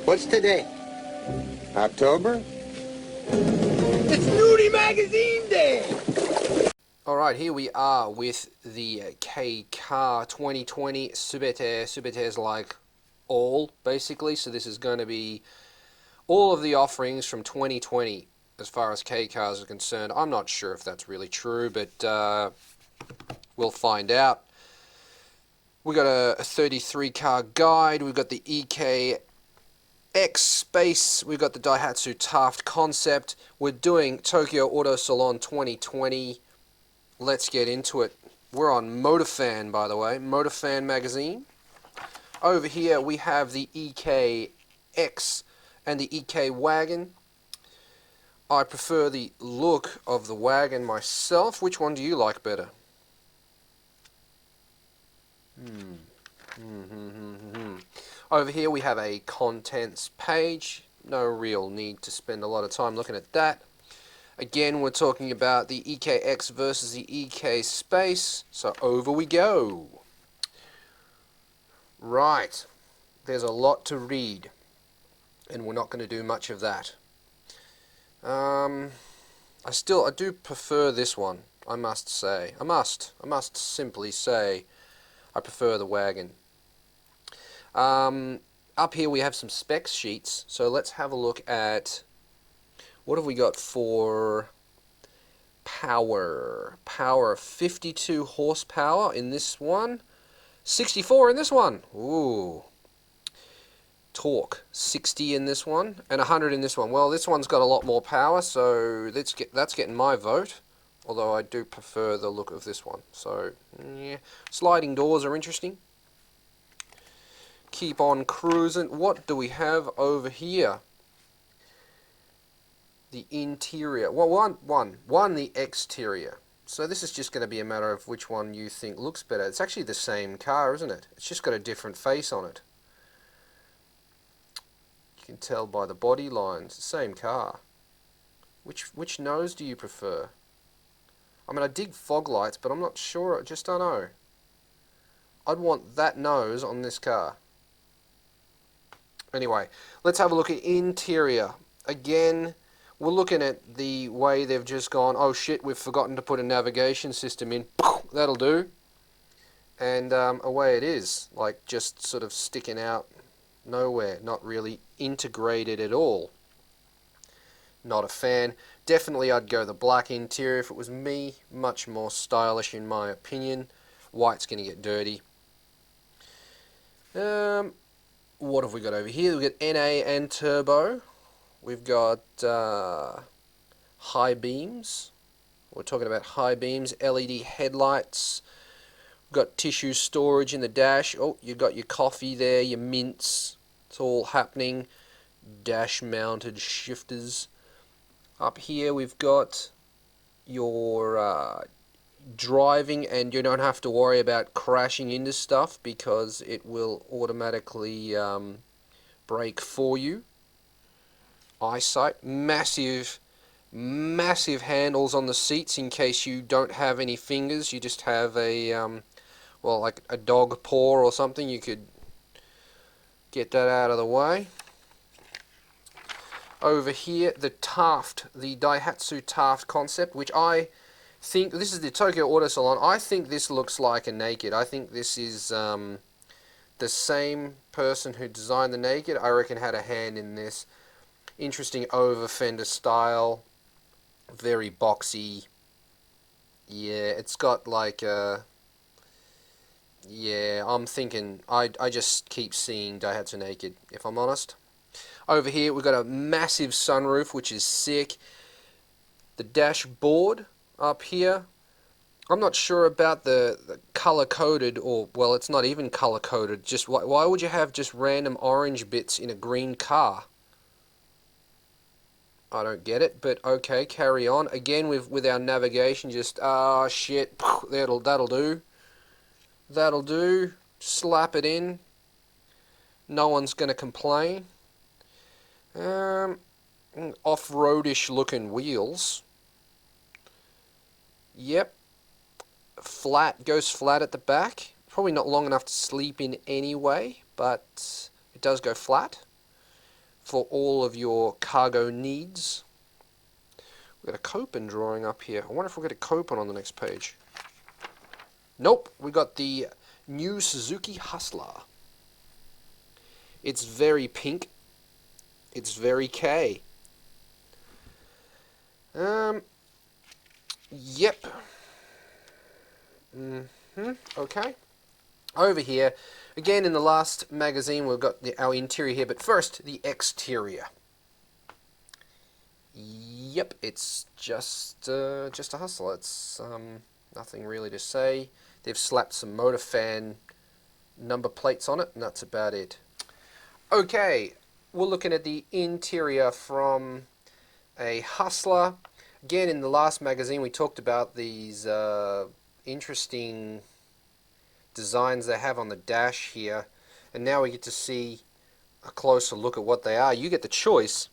What's today? October? It's Nudie Magazine Day! Alright, here we are with the Kei Car 2020 Subete. Subete is like all, basically, so this is going to be all of the offerings from 2020 as far as Kei Cars are concerned. I'm not sure if that's really true, but we'll find out. We got a 33 car guide, we've got the EKX Space, we've got the Daihatsu Taft Concept. We're doing Tokyo Auto Salon 2020. Let's get into it. We're on MotorFan, by the way, MotorFan magazine. Over here we have the EKX and the EK wagon. I prefer the look of the wagon myself. Which one do you like better? Over here we have a contents page. No real need to spend a lot of time looking at that. Again, we're talking about the EKX versus the EK Space. So over we go. Right. There's a lot to read, and we're not going to do much of that. I do prefer this one, I must say. I must simply say I prefer the wagon. Up here we have some specs sheets, so let's have a look at what have we got for power. Power 52 horsepower in this one, 64 in this one. Ooh. Torque 60 in this one and 100 in this one. Well, this one's got a lot more power, so that's getting my vote, although I do prefer the look of this one. So yeah, sliding doors are interesting. Keep on cruising. What do we have over here? The interior. Well, one the exterior. So this is just going to be a matter of which one you think looks better. It's actually the same car, isn't it? It's just got a different face on it. You can tell by the body lines. The same car. Which nose do you prefer? I mean, I dig fog lights, but I'm not sure. I just don't know. I'd want that nose on this car. Anyway, let's have a look at interior. Again, we're looking at the way they've just gone, oh shit, we've forgotten to put a navigation system in. That'll do. And away it is, like just sort of sticking out nowhere, not really integrated at all. Not a fan. Definitely I'd go the black interior if it was me. Much more stylish in my opinion. White's going to get dirty. What have we got over here? We've got NA and turbo. We've got high beams. We're talking about high beams, LED headlights. We've got tissue storage in the dash. Oh, you've got your coffee there, your mints. It's all happening. Dash mounted shifters. Up here we've got your driving, and you don't have to worry about crashing into stuff because it will automatically brake for you. Eyesight, massive handles on the seats in case you don't have any fingers. You just have a well, like a dog paw or something. You could get that out of the way. Over here, the Taft, the Daihatsu Taft Concept, which I think, this is the Tokyo Auto Salon. I think this looks like a Naked. I think this is the same person who designed the Naked. I reckon had a hand in this. Interesting over fender style, very boxy. Yeah, it's got like yeah, I'm thinking I just keep seeing Daihatsu Naked, if I'm honest. Over here we've got a massive sunroof, which is sick. The dashboard up here, I'm not sure about the color-coded, or, well, it's not even color-coded. Just why would you have just random orange bits in a green car? I don't get it, but okay, carry on. Again, with our navigation, just, shit, that'll do. That'll do. Slap it in. No one's going to complain. Off-roadish looking wheels. Yep. Flat, goes flat at the back. Probably not long enough to sleep in anyway, but it does go flat. for all of your cargo needs. We've got a Copen drawing up here. I wonder if we'll get a Copen on the next page. Nope, we got the new Suzuki Hustler. It's very pink. It's very Kei. Yep. Okay. Over here, again in the last magazine, we've got our interior here, but first, the exterior. Yep, it's just a Hustler. It's nothing really to say. They've slapped some MotorFan number plates on it, and that's about it. Okay, we're looking at the interior from a Hustler. Again, in the last magazine, we talked about these interesting designs they have on the dash here, and now we get to see a closer look at what they are. You get the choice.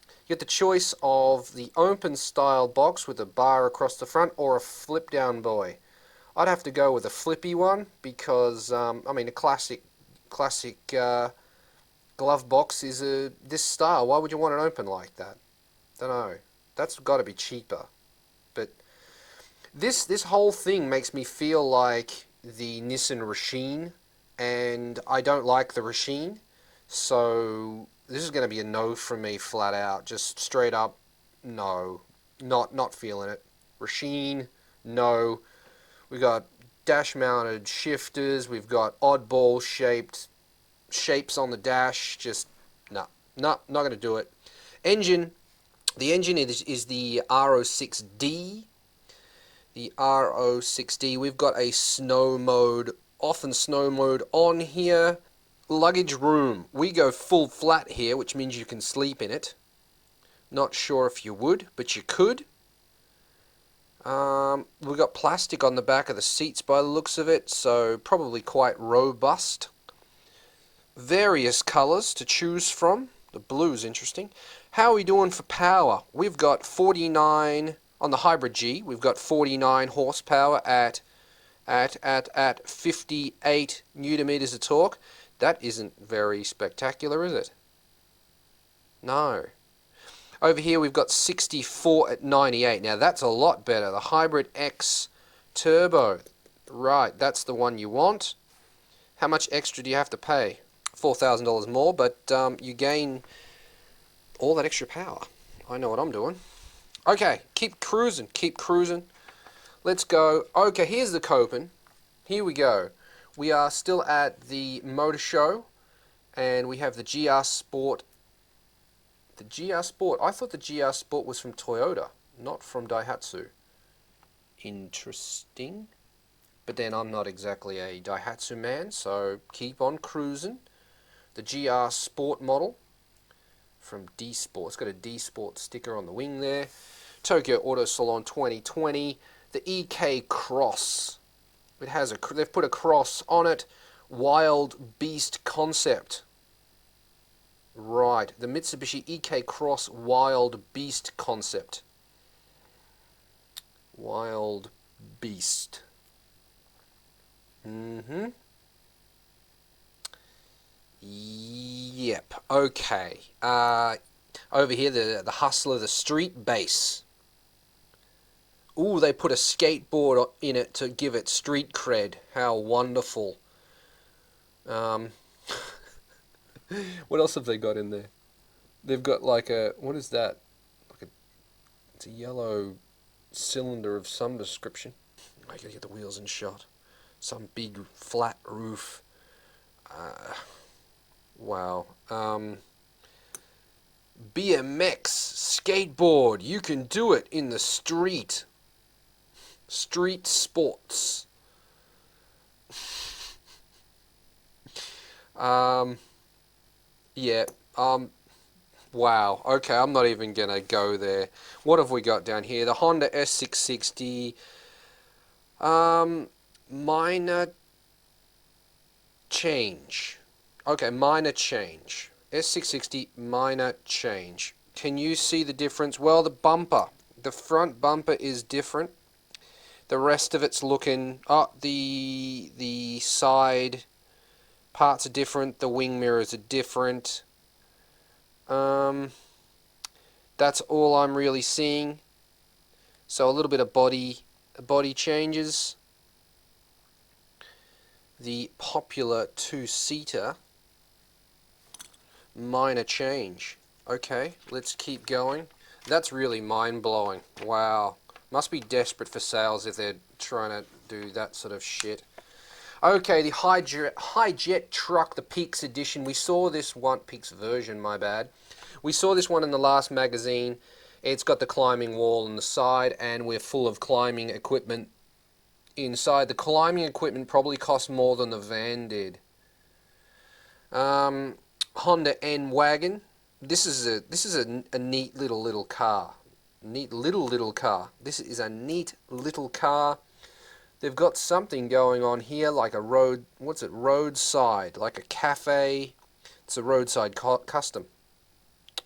You get the choice of the open style box with a bar across the front, or a flip down boy. I'd have to go with a flippy one because I mean, a classic glove box is this style. Why would you want it open like that? Don't know. That's got to be cheaper. But this whole thing makes me feel like the Nissan Racine, and I don't like the Racine, so this is going to be a no from me, flat out. Just straight up, no. Not feeling it. Racine, no. We got dash mounted shifters. We've got oddball shapes on the dash. Just no, not going to do it. Engine. The engine is the R06D. The R06D. We've got a snow mode off and snow mode on here. Luggage room. We go full flat here, which means you can sleep in it. Not sure if you would, but you could. We've got plastic on the back of the seats by the looks of it, so probably quite robust. Various colours to choose from. The blue's interesting. How are we doing for power? We've got 49 on the Hybrid G. We've got 49 horsepower at 58 Newton meters of torque. That isn't very spectacular, is it? No. Over here we've got 64 at 98. Now that's a lot better. The Hybrid X Turbo. Right, that's the one you want. How much extra do you have to pay? $4,000 more, but you gain all that extra power. I know what I'm doing. Okay, keep cruising. Let's go. Okay, here's the Copen. Here we go. We are still at the motor show, and we have the GR Sport. The GR Sport. I thought the GR Sport was from Toyota, not from Daihatsu. Interesting. But then I'm not exactly a Daihatsu man, so keep on cruising. The GR Sport model from D Sport. It's got a D Sport sticker on the wing there. Tokyo Auto Salon 2020. The EK Cross. It has they've put a cross on it. Wild Beast concept. Right, the Mitsubishi EK Cross Wild Beast concept. Wild Beast. Yep, okay. Over here, the Hustler, the Street Base. Ooh, they put a skateboard in it to give it street cred. How wonderful. What else have they got in there? They've got like a, what is that? It's a yellow cylinder of some description. I gotta get the wheels in shot. Some big flat roof. Wow. BMX skateboard. You can do it in the street. Street sports. Yeah. Wow. Okay, I'm not even gonna go there. What have we got down here? The Honda S660. Minor change. Okay, minor change. S660, minor change. Can you see the difference? Well, the bumper. The front bumper is different. The rest of it's looking... Oh, the side parts are different. The wing mirrors are different. That's all I'm really seeing. So a little bit of body changes. The popular two-seater, minor change. Okay, let's keep going. That's really mind-blowing. Wow. Must be desperate for sales if they're trying to do that sort of shit. Okay, the Hi-Jet truck, the Peaks edition. We saw this one, Peaks version, my bad. We saw this one in the last magazine. It's got the climbing wall on the side, and we're full of climbing equipment inside. The climbing equipment probably cost more than the van did. Honda N wagon. This is a neat little car. Neat little car. This is a neat little car. They've got something going on here, like a road. What's it? Roadside, like a cafe. It's a roadside custom.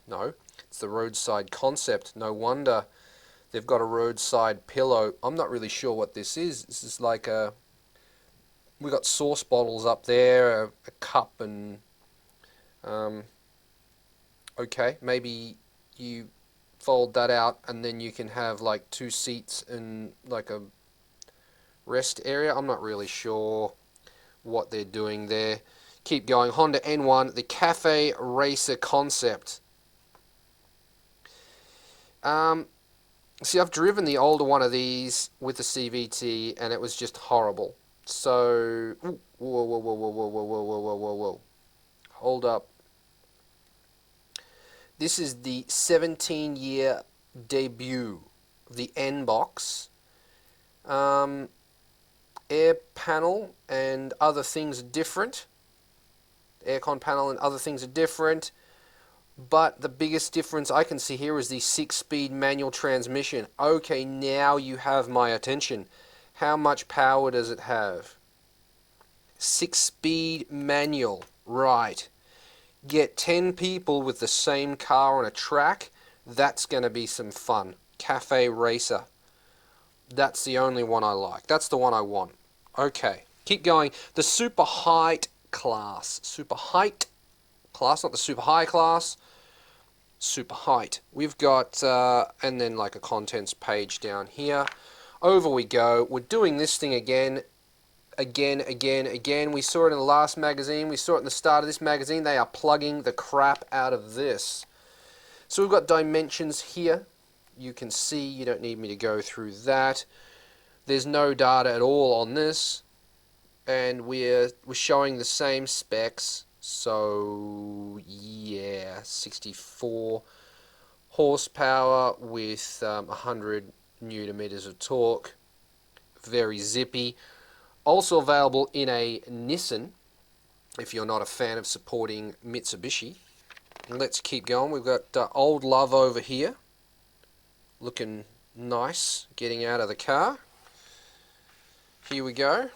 No, it's the roadside concept. No wonder they've got a roadside pillow. I'm not really sure what this is. This is like a. We got sauce bottles up there, a cup, and okay, maybe you fold that out, and then you can have like two seats and like a rest area. I'm not really sure what they're doing there. Keep going. Honda N1, the Cafe Racer concept. See, I've driven the older one of these with the CVT, and it was just horrible. So, ooh, whoa. Hold up. This is the 17-year debut of the N-Box. Air panel and other things are different. Aircon panel and other things are different. But the biggest difference I can see here is the 6-speed manual transmission. Okay, now you have my attention. How much power does it have? 6-speed manual. Right. Get 10 people with the same car on a track. That's going to be some fun. Cafe Racer. That's the only one I like. That's the one I want. Okay, keep going. The Super Height class. Super Height class, not the Super High class. Super Height. We've got, and then like a contents page down here. Over we go. We're doing this thing again. We saw it in the last magazine. We saw it in the start of this magazine. They are plugging the crap out of this. So we've got dimensions here. You can see, you don't need me to go through that. There's no data at all on this. And we're showing the same specs. So, yeah, 64 horsepower with 100 newton-meters of torque. Very zippy. Also available in a Nissan, if you're not a fan of supporting Mitsubishi. Let's keep going. We've got Old Love over here. Looking nice, getting out of the car. Here we go.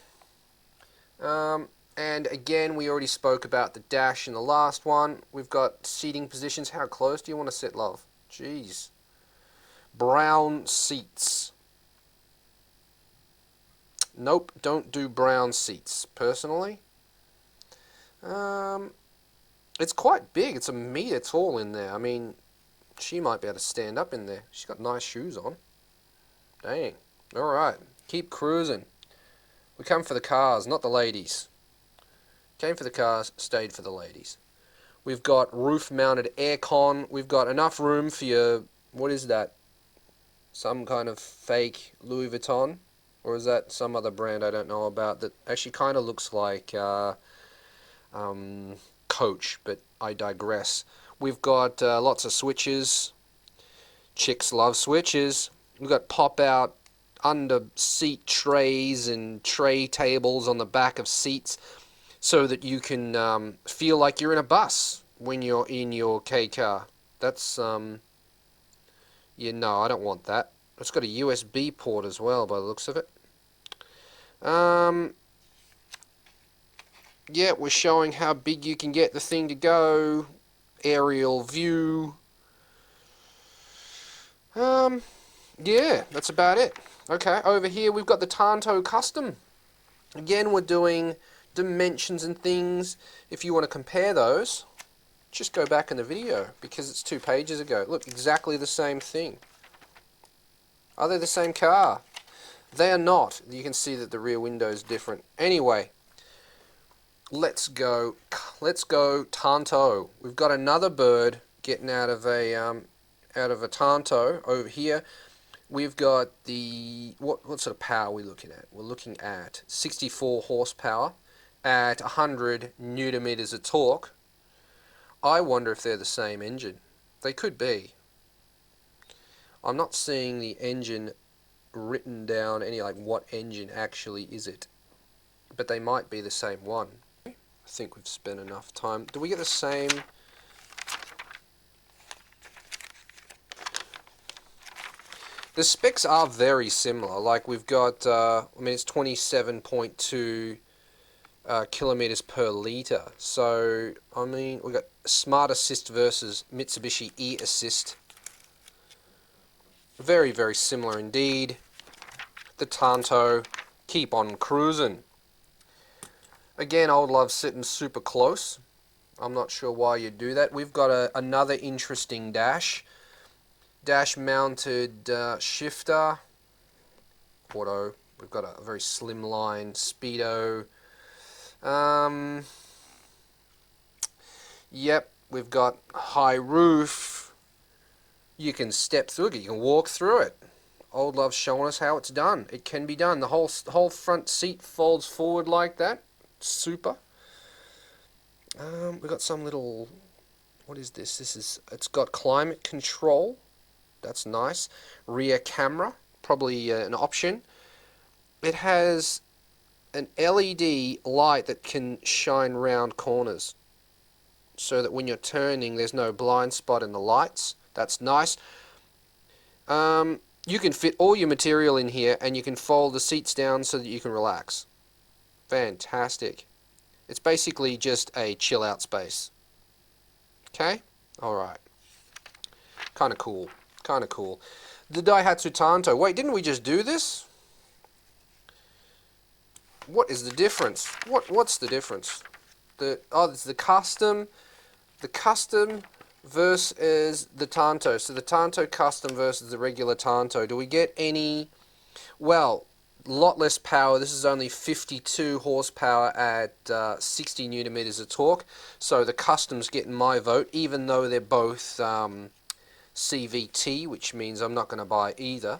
And again, we already spoke about the dash in the last one. We've got seating positions. How close do you want to sit, love? Jeez. Brown seats. Nope, don't do brown seats, personally. It's quite big. It's a meter tall in there. I mean, she might be able to stand up in there. She's got nice shoes on. Dang. Alright, keep cruising. We come for the cars, not the ladies. Came for the cars, stayed for the ladies. We've got roof-mounted aircon. We've got enough room for your... What is that? Some kind of fake Louis Vuitton? Or is that some other brand I don't know about that actually kind of looks like Coach, but I digress. We've got lots of switches. Chicks love switches. We've got pop-out under-seat trays and tray tables on the back of seats so that you can feel like you're in a bus when you're in your Kei car. That's, yeah, no, I don't want that. It's got a USB port as well, by the looks of it. Yeah, we're showing how big you can get the thing to go. Aerial view. Yeah, that's about it. Okay, over here we've got the Tanto Custom. Again, we're doing dimensions and things. If you want to compare those, Just go back in the video because it's 2 pages ago. Look, exactly the same thing. Are they the same car? They are not. You can see that the rear window is different. Anyway, let's go Tanto. We've got another bird getting out of a Tanto over here. We've got the what sort of power are we looking at? We're looking at 64 horsepower at 100 newton meters of torque. I wonder if they're the same engine. They could be. I'm not seeing the engine written down, any like what engine actually is it. But they might be the same one. I think we've spent enough time. Do we get the same? The specs are very similar. Like we've got, I mean, it's 27.2 kilometers per liter. So, I mean, we've got Smart Assist versus Mitsubishi E-Assist. Very, very similar indeed. The Tanto, keep on cruising. Again, I would love sitting super close. I'm not sure why you do that. We've got another interesting dash. Dash mounted shifter. Auto. We've got a very slimline speedo. Yep, we've got high roof. You can step through it. You can walk through it. Old Love's showing us how it's done. It can be done. The whole front seat folds forward like that. Super. We've got some little... What is this? It's got climate control. That's nice. Rear camera. Probably an option. It has an LED light that can shine round corners, so that when you're turning there's no blind spot in the lights. That's nice. You can fit all your material in here and you can fold the seats down so that you can relax. Fantastic. It's basically just a chill out space. Okay? Alright. Kinda cool. Kinda cool. The Daihatsu Tanto. Wait, didn't we just do this? What is the difference? What's the difference? It's the custom. The custom versus the Tanto. So the Tanto Custom versus the regular Tanto. Do we get any... Well, a lot less power. This is only 52 horsepower at 60 newton meters of torque. So the Custom's getting my vote, even though they're both CVT, which means I'm not going to buy either.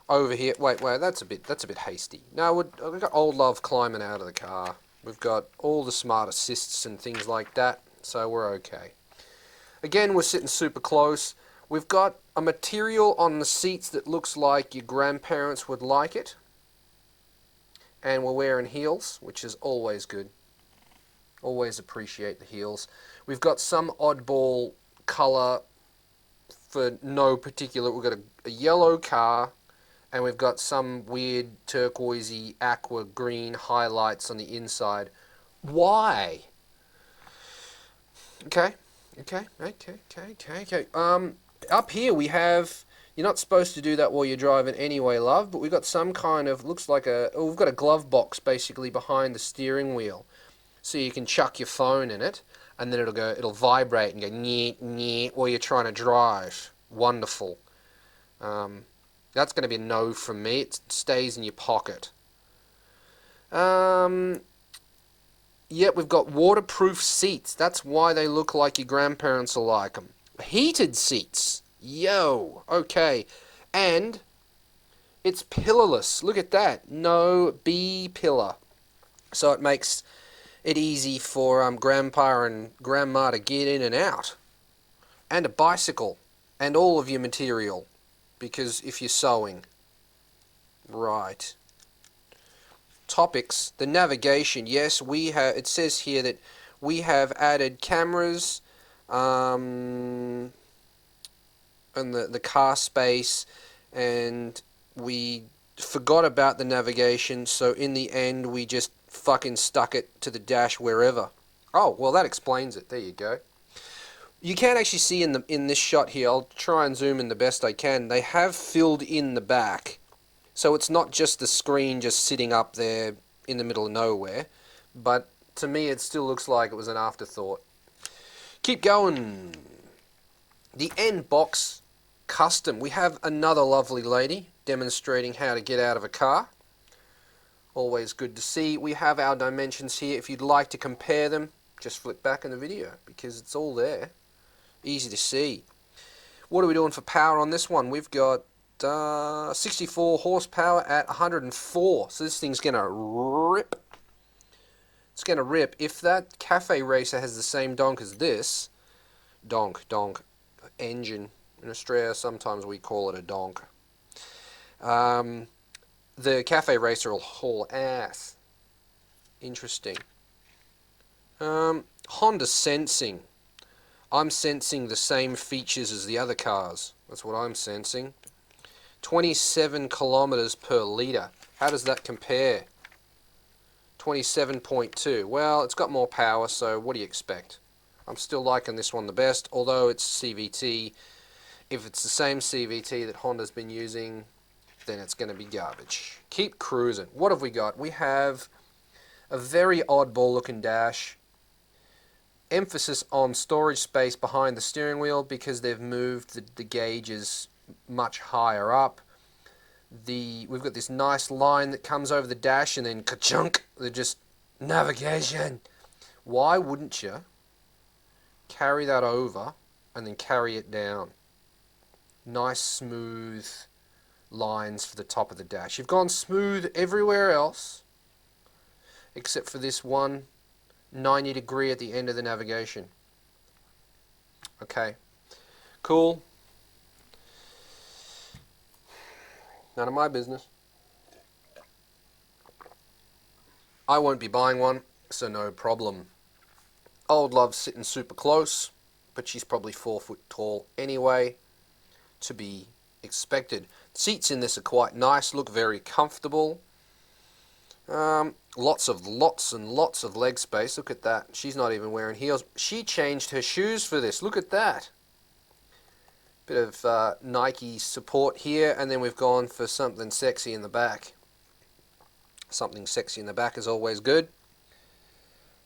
Over here, wait, that's a bit hasty. No, we've got Old Love climbing out of the car. We've got all the smart assists and things like that, so we're okay. Again, we're sitting super close. We've got a material on the seats that looks like your grandparents would like it. And we're wearing heels, which is always good. Always appreciate the heels. We've got some oddball colour for no particular... We've got a yellow car, and we've got some weird turquoisey aqua green highlights on the inside. Why? Okay. Up here we have... You're not supposed to do that while you're driving anyway, love, but we've got some kind of... Looks like we've got a glove box basically behind the steering wheel. So you can chuck your phone in it, and then it'll vibrate and go nyeh, nyeh, while you're trying to drive. Wonderful. That's going to be a no from me. It stays in your pocket. Yep, we've got waterproof seats. That's why they look like your grandparents will like them. Heated seats. Yo. Okay. And it's pillarless. Look at that. No B-pillar. So it makes it easy for grandpa and grandma to get in and out. And a bicycle. And all of your material. Because if you're sewing. Right. Topics. The navigation. Yes, we have. It says here that we have added cameras and the car space, and we forgot about the navigation, so in the end we just fucking stuck it to the dash wherever. Oh, well, that explains it. There you go. You can actually see in this shot here, I'll try and zoom in the best I can, they have filled in the back. So it's not just the screen just sitting up there in the middle of nowhere. But to me it still looks like it was an afterthought. Keep going. The N-Box Custom. We have another lovely lady demonstrating how to get out of a car. Always good to see. We have our dimensions here. If you'd like to compare them, just flip back in the video because it's all there. Easy to see. What are we doing for power on this one? We've got 64 horsepower at 104. So this thing's going to rip. It's going to rip. If that cafe racer has the same donk as this, donk, engine. In Australia, sometimes we call it a donk. The cafe racer will haul ass. Interesting. Honda sensing. I'm sensing the same features as the other cars. That's what I'm sensing. 27 kilometers per litre. How does that compare? 27.2. Well, it's got more power, so what do you expect? I'm still liking this one the best, although it's CVT. If it's the same CVT that Honda's been using, then it's going to be garbage. Keep cruising. What have we got? We have a very oddball looking dash. Emphasis on storage space behind the steering wheel because they've moved the gauges much higher up. We've got this nice line that comes over the dash and then ka-chunk, they're just navigation. Why wouldn't you carry that over and then carry it down? Nice smooth lines for the top of the dash. You've gone smooth everywhere else except for this one 90 degree at the end of the navigation. Okay, cool. None of my business. I won't be buying one, so no problem. Old Love's sitting super close, but she's probably 4 foot tall anyway, to be expected. Seats in this are quite nice, look very comfortable. Lots and lots of leg space. Look at that. She's not even wearing heels. She changed her shoes for this. Look at that. Bit of Nike support here, and then we've gone for something sexy in the back. Something sexy in the back is always good.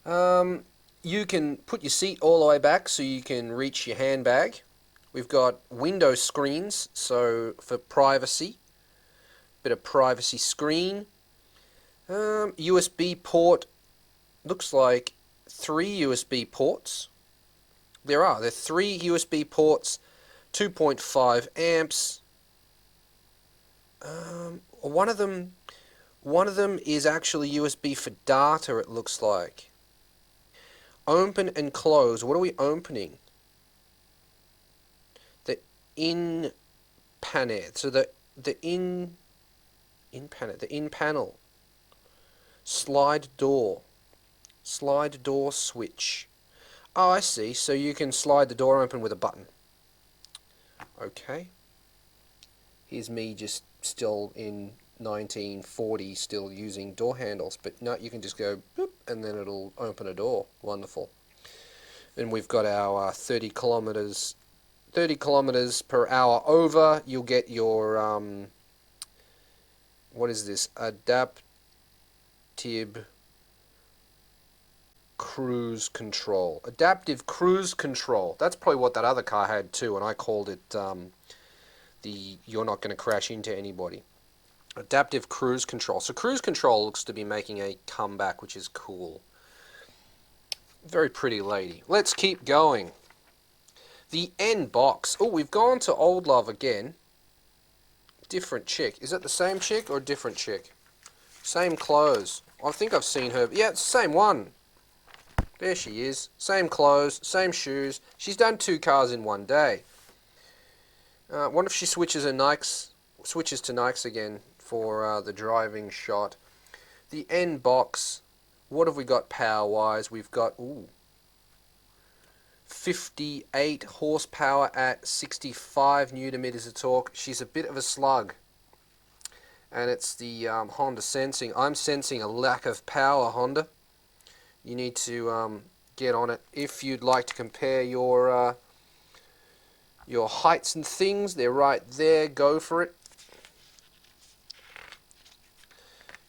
You can put your seat all the way back so you can reach your handbag. We've got window screens, so for privacy. Bit of privacy screen. USB port, looks like 3 USB ports. There are 3 USB ports, 2.5 amps. One of them is actually USB for data, it looks like. Open and close. What are we opening? The in panel. So the in panel. Slide door switch. Oh, I see. So you can slide the door open with a button. Okay. Here's me just still in 1940, still using door handles, but no, you can just go boop, and then it'll open a door. Wonderful. Then we've got our 30 kilometers per hour over. You'll get your what is this? Adaptive cruise control. Adaptive cruise control. That's probably what that other car had too, and I called it the you're not going to crash into anybody. Adaptive cruise control. So cruise control looks to be making a comeback, which is cool. Very pretty lady. Let's keep going. The N-Box. Oh, we've gone to Old Love again. Different chick. Is that the same chick or a different chick? Same clothes. I think I've seen her. Yeah, it's the same one. There she is. Same clothes, same shoes. She's done 2 cars in one day. Wonder if she switches to Nikes again for the driving shot. The N-Box. What have we got power-wise? We've got 58 horsepower at 65 newton-meters of torque. She's a bit of a slug. And it's the Honda sensing. I'm sensing a lack of power, Honda. You need to get on it. If you'd like to compare your heights and things, they're right there. Go for it.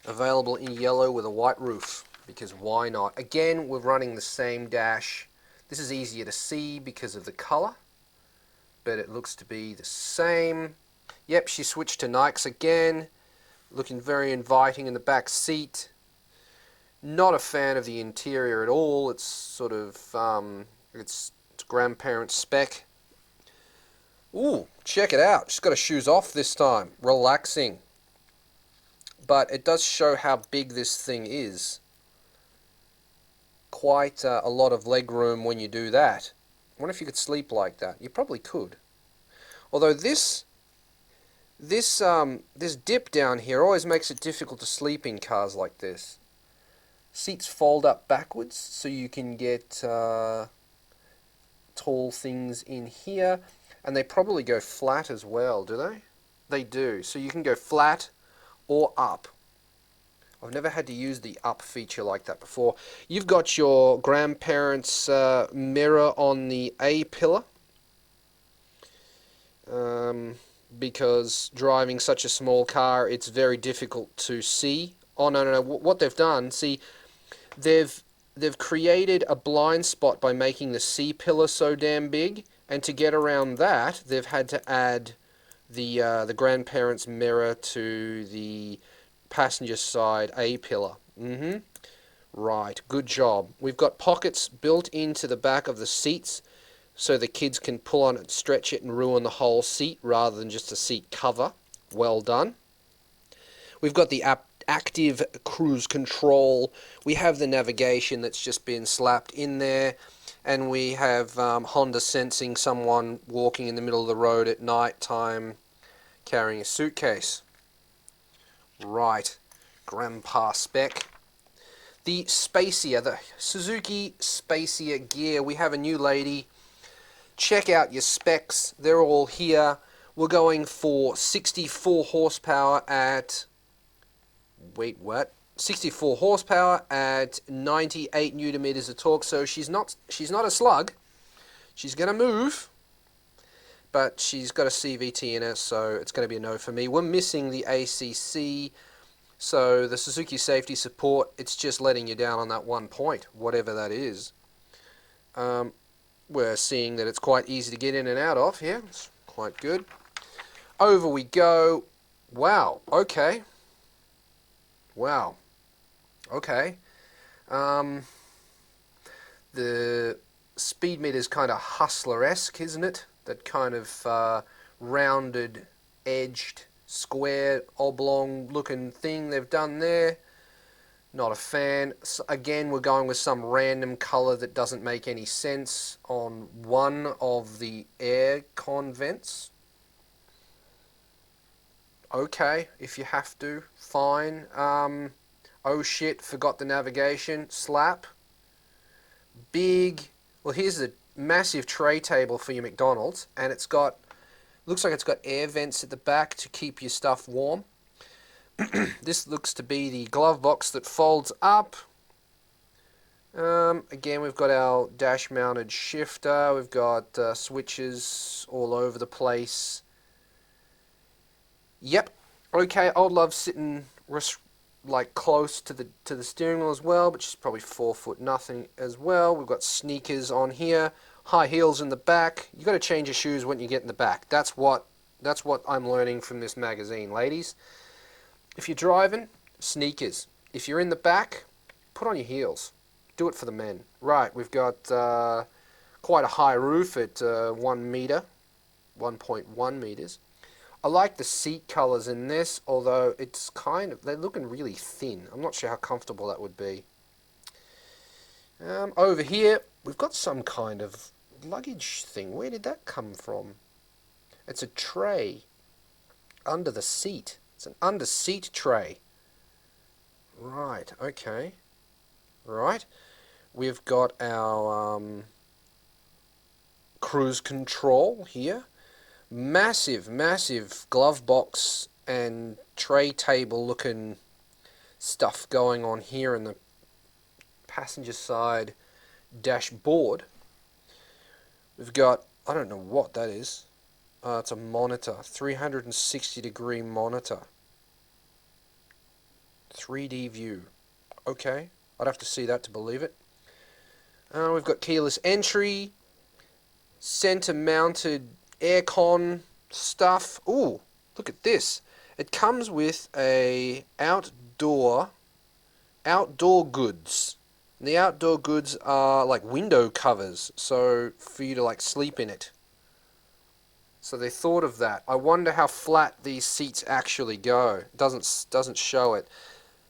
Available in yellow with a white roof, because why not? Again, we're running the same dash, This is easier to see because of the colour, but it looks to be the same. Yep, she switched to Nikes again, looking very inviting in the back seat. Not a fan of the interior at all. It's sort of, it's grandparent spec. Ooh, check it out. She's got her shoes off this time. Relaxing. But it does show how big this thing is. Quite a lot of leg room when you do that. I wonder if you could sleep like that. You probably could. Although this dip down here always makes it difficult to sleep in cars like this. Seats fold up backwards so you can get tall things in here, and they probably go flat as well, do they? They do. So you can go flat or up. I've never had to use the up feature like that before. You've got your grandparents' mirror on the A pillar. Because driving such a small car, it's very difficult to see. Oh, no. What they've done, see, they've created a blind spot by making the C pillar so damn big, and to get around that, they've had to add the grandparents' mirror to the passenger side A pillar. Right, good job. We've got pockets built into the back of the seats so the kids can pull on it, stretch it, and ruin the whole seat rather than just a seat cover. Well done. We've got the active cruise control. We have the navigation that's just been slapped in there. And we have Honda sensing someone walking in the middle of the road at night time carrying a suitcase. Right, grandpa spec. The Spacia, the Suzuki Spacia gear. We have a new lady. Check out your specs. They're all here. We're going for 64 horsepower at... Wait, what? 64 horsepower at 98 newton meters of torque. So she's not a slug. She's going to move. But she's got a CVT in her, so it's going to be a no for me. We're missing the ACC, so the Suzuki Safety Support, it's just letting you down on that 1 point, whatever that is. We're seeing that it's quite easy to get in and out of here. It's quite good. Over we go. Wow, okay. Wow, okay. The speed meter is kind of hustler-esque, isn't it? That kind of rounded, edged, square, oblong-looking thing they've done there. Not a fan. So again, we're going with some random color that doesn't make any sense on one of the air con vents. Okay, if you have to, fine. Oh shit, forgot the navigation. Slap. Big. Well, here's a massive tray table for your McDonald's, and it's got, looks like it's got air vents at the back to keep your stuff warm. This looks to be the glove box that folds up. Again, we've got our dash mounted shifter. We've got switches all over the place. Yep. Okay, Old Love sitting like close to the steering wheel as well, but she's probably 4 foot nothing as well. We've got sneakers on here, high heels in the back. You got to change your shoes when you get in the back. That's what I'm learning from this magazine, ladies. If you're driving, sneakers. If you're in the back, put on your heels. Do it for the men. Right, we've got quite a high roof at 1 meter, 1.1 meters. I like the seat colours in this, although it's kind of, they're looking really thin. I'm not sure how comfortable that would be. Over here, we've got some kind of luggage thing. Where did that come from? It's a tray under the seat. It's an under-seat tray. Right, okay. Right. We've got our cruise control here. Massive glove box and tray table looking stuff going on here in the passenger side dashboard. We've got, I don't know what that is. It's a monitor, 360 degree monitor. 3D view. Okay, I'd have to see that to believe it. We've got keyless entry, center mounted aircon stuff. Ooh, look at this. It comes with a outdoor goods. And the outdoor goods are like window covers, so for you to like sleep in it. So they thought of that. I wonder how flat these seats actually go. It doesn't show it.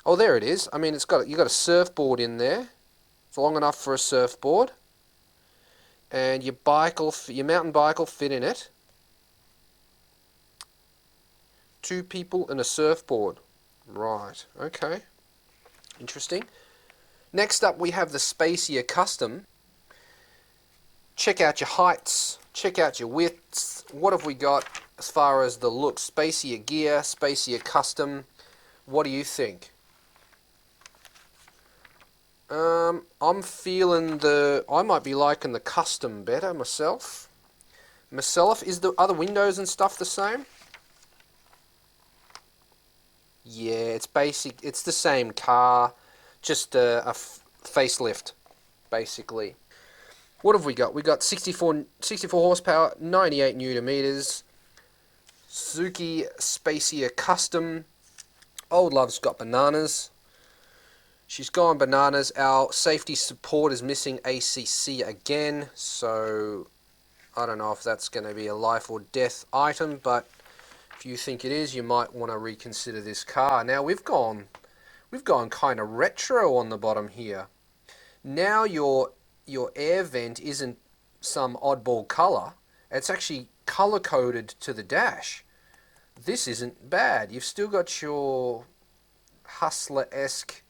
Oh, there it is. I mean, you got a surfboard in there. It's long enough for a surfboard, and your mountain bike will fit in it. Two people and a surfboard. Right. Okay. Interesting. Next up, we have the Spacier Custom. Check out your heights. Check out your widths. What have we got as far as the look? Spacier gear, Spacier Custom. What do you think? I'm feeling I might be liking the Custom better myself. Is the other windows and stuff the same? Yeah, it's basic. It's the same car, just a facelift, basically. What have we got? We got 64 horsepower, 98 Newton meters. Suzuki Spacier Custom. Old Love's got bananas. She's gone bananas. Our safety support is missing ACC again, so I don't know if that's going to be a life or death item, but if you think it is, you might want to reconsider this car. Now we've gone kind of retro on the bottom here. Now your air vent isn't some oddball color. It's actually color coded to the dash. This isn't bad. You've still got your Hustler-esque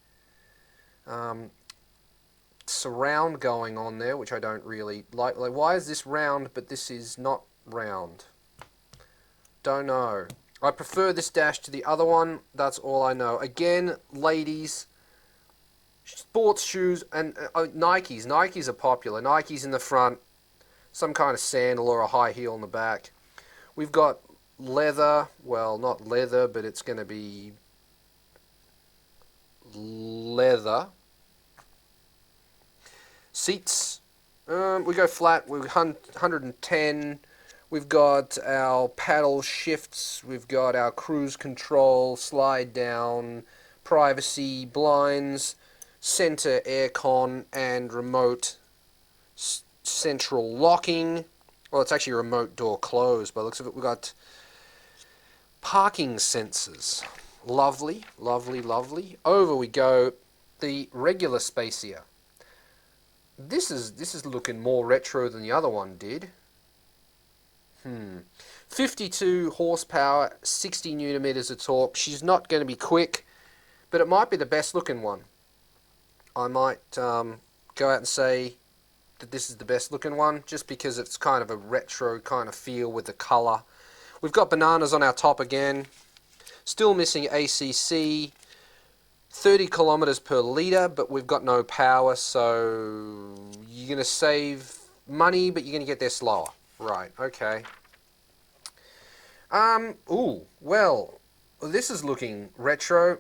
surround going on there, which I don't really like. Like, why is this round but this is not round? Don't know. I prefer this dash to the other one. That's all I know. Again, ladies, sports shoes and Nikes. Nikes are popular. Nikes in the front, some kind of sandal or a high heel in the back. We've got leather. Well, not leather, but it's going to be leather. Seats. We go flat. We're 110. We've got our paddle shifts. We've got our cruise control, slide down, privacy, blinds, center aircon, and remote central locking. Well, it's actually remote door close by the looks of it. We've got parking sensors. Lovely, lovely, lovely. Over we go. The regular Spacier. This is looking more retro than the other one did. 52 horsepower, 60 Newton meters of torque. She's not going to be quick, but it might be the best looking one. I might go out and say that this is the best looking one, just because it's kind of a retro kind of feel with the color. We've got bananas on our top again. Still missing ACC. 30 kilometers per litre, but we've got no power, so you're going to save money, but you're going to get there slower. Right, okay. Ooh, well, this is looking retro,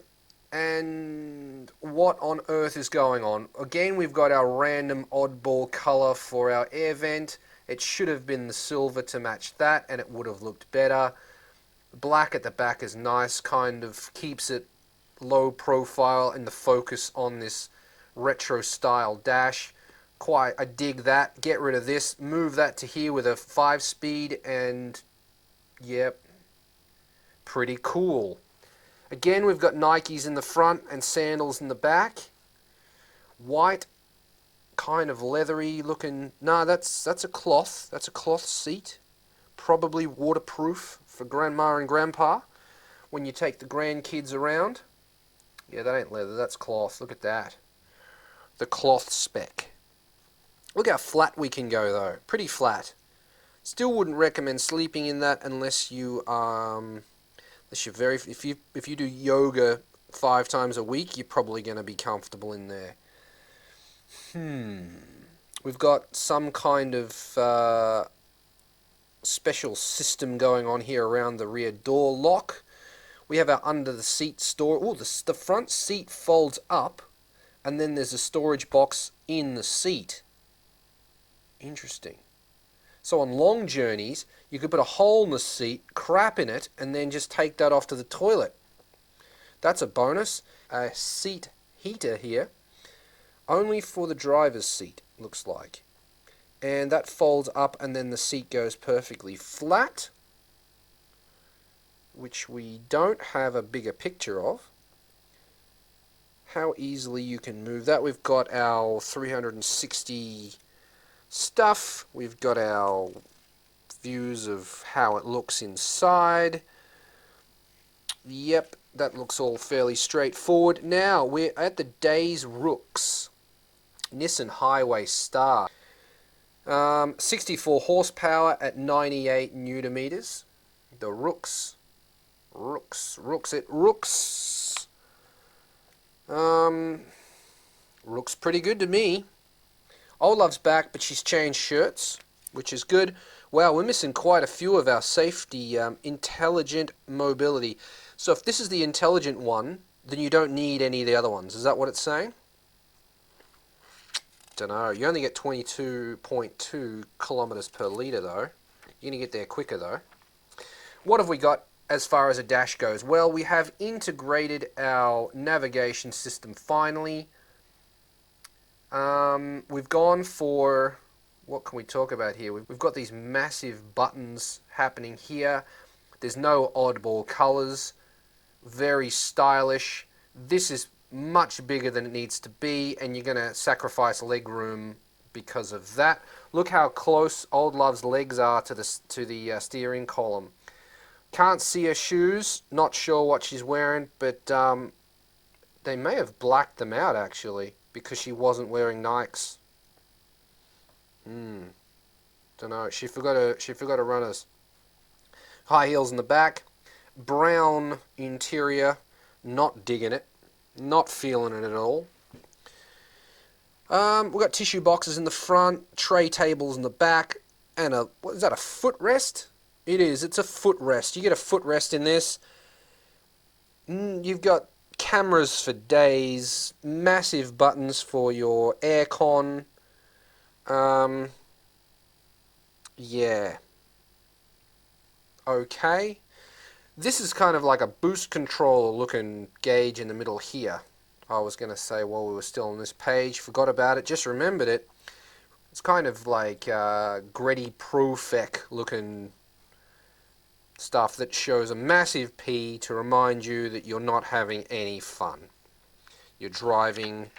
and what on earth is going on? Again, we've got our random oddball color for our air vent. It should have been the silver to match that, and it would have looked better. Black at the back is nice, kind of keeps it low profile and the focus on this retro style dash. I dig that. Get rid of this, move that to here with a 5-speed, and yep, pretty cool. Again, we've got Nikes in the front and sandals in the back. White, kind of leathery looking. No, that's a cloth. That's a cloth seat. Probably waterproof for grandma and grandpa when you take the grandkids around. Yeah, that ain't leather, that's cloth. Look at that. The cloth spec. Look how flat we can go though. Pretty flat. Still wouldn't recommend sleeping in that unless you if you do yoga 5 times a week, you're probably going to be comfortable in there. We've got some kind of special system going on here around the rear door lock. We have our under the seat store. Oh, the front seat folds up, and then there's a storage box in the seat. Interesting. So on long journeys, you could put a hole in the seat, crap in it, and then just take that off to the toilet. That's a bonus. A seat heater here, only for the driver's seat, looks like. And that folds up and then the seat goes perfectly flat, which we don't have a bigger picture of. How easily you can move that. We've got our 360 stuff. We've got our views of how it looks inside. Yep, that looks all fairly straightforward. Now we're at the day's rooks. Nissan Highway Star. 64 horsepower at 98 newton meters. The rooks. Looks pretty good to me. Old Love's back, but she's changed shirts, which is good. Wow, we're missing quite a few of our safety. Intelligent mobility. So if this is the intelligent one, then you don't need any of the other ones. Is that what it's saying? Don't know. You only get 22.2 kilometers per litre, though. You're going to get there quicker, though. What have we got as far as a dash goes? Well, we have integrated our navigation system finally. We've gone for... What can we talk about here? We've got these massive buttons happening here. There's no oddball colours. Very stylish. This is much bigger than it needs to be, and you're going to sacrifice leg room because of that. Look how close Old Love's legs are to the steering column. Can't see her shoes. Not sure what she's wearing, but they may have blacked them out actually because she wasn't wearing Nikes. Don't know. She forgot her runners. High heels in the back. Brown interior. Not digging it. Not feeling it at all. We've got tissue boxes in the front, tray tables in the back, and what is that, a footrest? It is. It's a footrest. You get a footrest in this. You've got cameras for days, massive buttons for your aircon. Yeah. Okay. This is kind of like a boost controller looking gauge in the middle here. I was going to say while we were still on this page, forgot about it, just remembered it. It's kind of like Greddy Profec looking stuff that shows a massive P to remind you that you're not having any fun. You're driving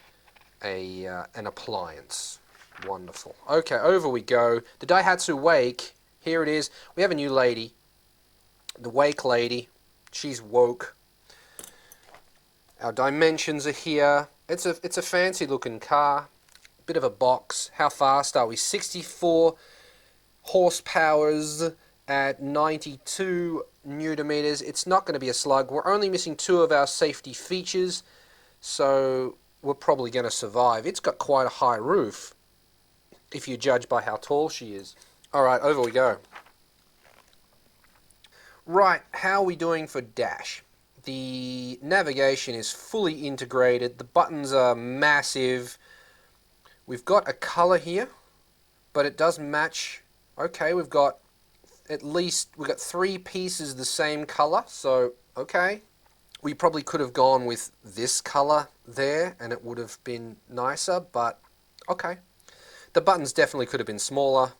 an appliance. Wonderful. Okay, over we go. The Daihatsu Wake, here it is. We have a new lady. The Wake lady. She's woke. Our dimensions are here. It's a fancy looking car. Bit of a box. How fast are we? 64 horsepowers at 92 newton meters. It's not going to be a slug. We're only missing 2 of our safety features, so we're probably going to survive. It's got quite a high roof, if you judge by how tall she is. Alright, over we go. Right, how are we doing for dash? The navigation is fully integrated. The buttons are massive. We've got a color here, but it does match. Okay, we've got 3 pieces the same color, so okay. We probably could have gone with this color there and it would have been nicer, but okay. The buttons definitely could have been smaller,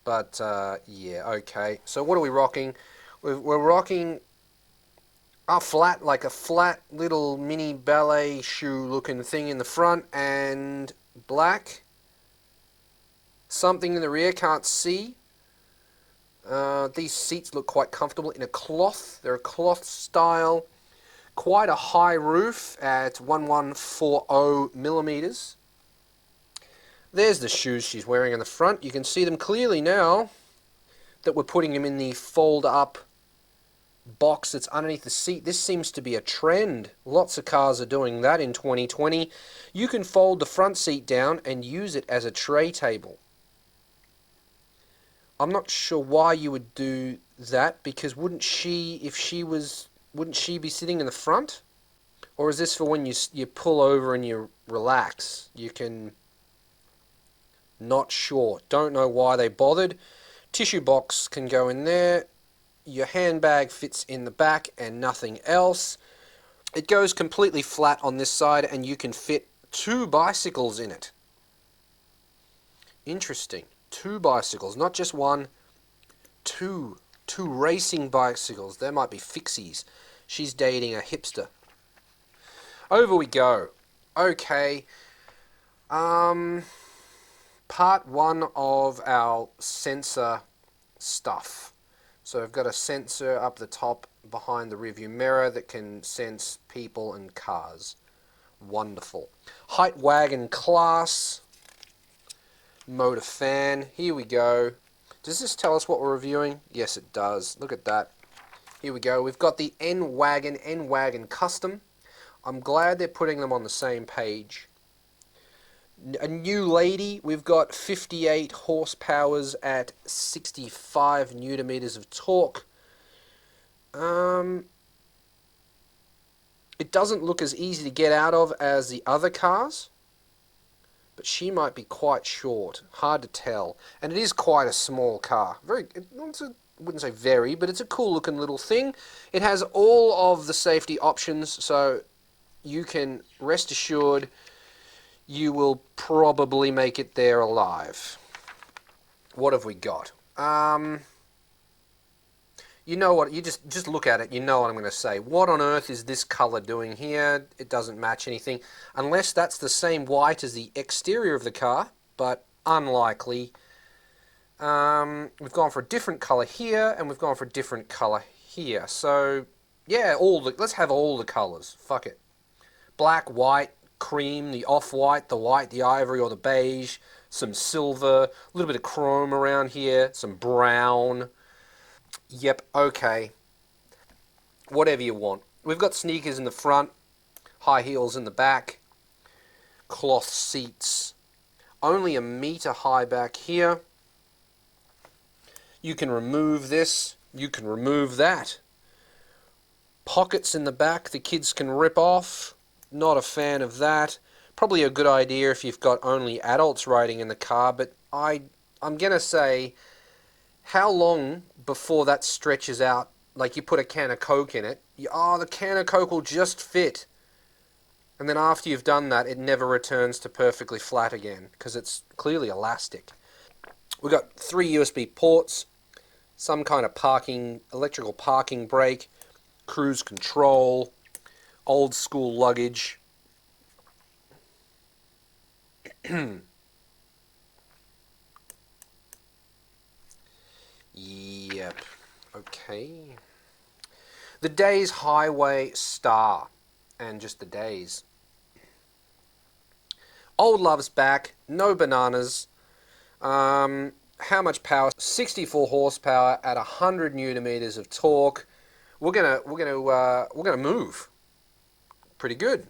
but yeah, okay. So what are we rocking? We're rocking a flat little mini ballet shoe looking thing in the front and black. Something in the rear, can't see. These seats look quite comfortable in a cloth. They're a cloth style. Quite a high roof at 1140 millimeters. There's the shoes she's wearing in the front. You can see them clearly now that we're putting them in the fold-up box that's underneath the seat. This seems to be a trend. Lots of cars are doing that in 2020. You can fold the front seat down and use it as a tray table. I'm not sure why you would do that, because wouldn't she be sitting in the front? Or is this for when you pull over and you relax? You can Not sure. Don't know why they bothered. Tissue box can go in there. Your handbag fits in the back and nothing else. It goes completely flat on this side and you can fit 2 bicycles in it. Interesting. 2 bicycles, not just one, 2. 2 racing bicycles. There might be fixies. She's dating a hipster. Over we go. Okay. Part 1 of our sensor stuff. So I've got a sensor up the top behind the rearview mirror that can sense people and cars. Wonderful. Height wagon class. MotorFan. Here we go. Does this tell us what we're reviewing? Yes, it does. Look at that. Here we go. We've got the N-Wagon Custom. I'm glad they're putting them on the same page. A new lady. We've got 58 horsepowers at 65 newton meters of torque. It doesn't look as easy to get out of as the other cars, but she might be quite short. Hard to tell. And it is quite a small car. Wouldn't say very, but it's a cool looking little thing. It has all of the safety options, so you can rest assured you will probably make it there alive. What have we got? You know what, you just look at it, you know what I'm going to say. What on earth is this colour doing here? It doesn't match anything. Unless that's the same white as the exterior of the car, but unlikely. We've gone for a different colour here, and we've gone for a different colour here. So, yeah, let's have all the colours. Fuck it. Black, white, cream, the off-white, the white, the ivory, or the beige. Some silver, a little bit of chrome around here, some brown. Yep, okay. Whatever you want. We've got sneakers in the front, high heels in the back, cloth seats, only a meter high back here. You can remove this, you can remove that. Pockets in the back the kids can rip off. Not a fan of that. Probably a good idea if you've got only adults riding in the car, but I'm going to say, how long before that stretches out, like you put a can of Coke in it, the can of Coke will just fit. And then after you've done that, it never returns to perfectly flat again, because it's clearly elastic. We've got 3 USB ports, some kind of electrical parking brake, cruise control, old school luggage. Yep. Okay. The Days Highway Star. And just the Days. Old Love's back. No bananas. How much power? 64 horsepower at 100 newton meters of torque. We're gonna move. Pretty good.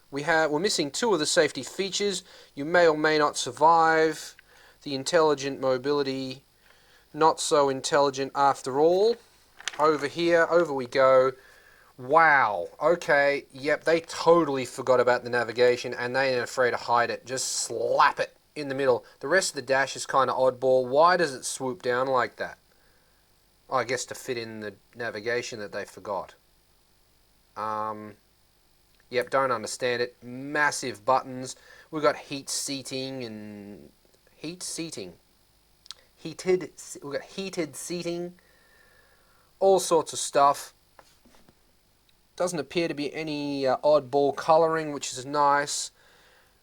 We're missing 2 of the safety features. You may or may not survive. The intelligent mobility. Not so intelligent after all. Over we go. Wow. Okay. Yep, they totally forgot about the navigation and they ain't afraid to hide it. Just slap it in the middle. The rest of the dash is kind of oddball. Why does it swoop down like that? Oh, I guess to fit in the navigation that they forgot. Yep, don't understand it. Massive buttons. We've got heated seating. We've got heated seating, all sorts of stuff. Doesn't appear to be any oddball colouring, which is nice.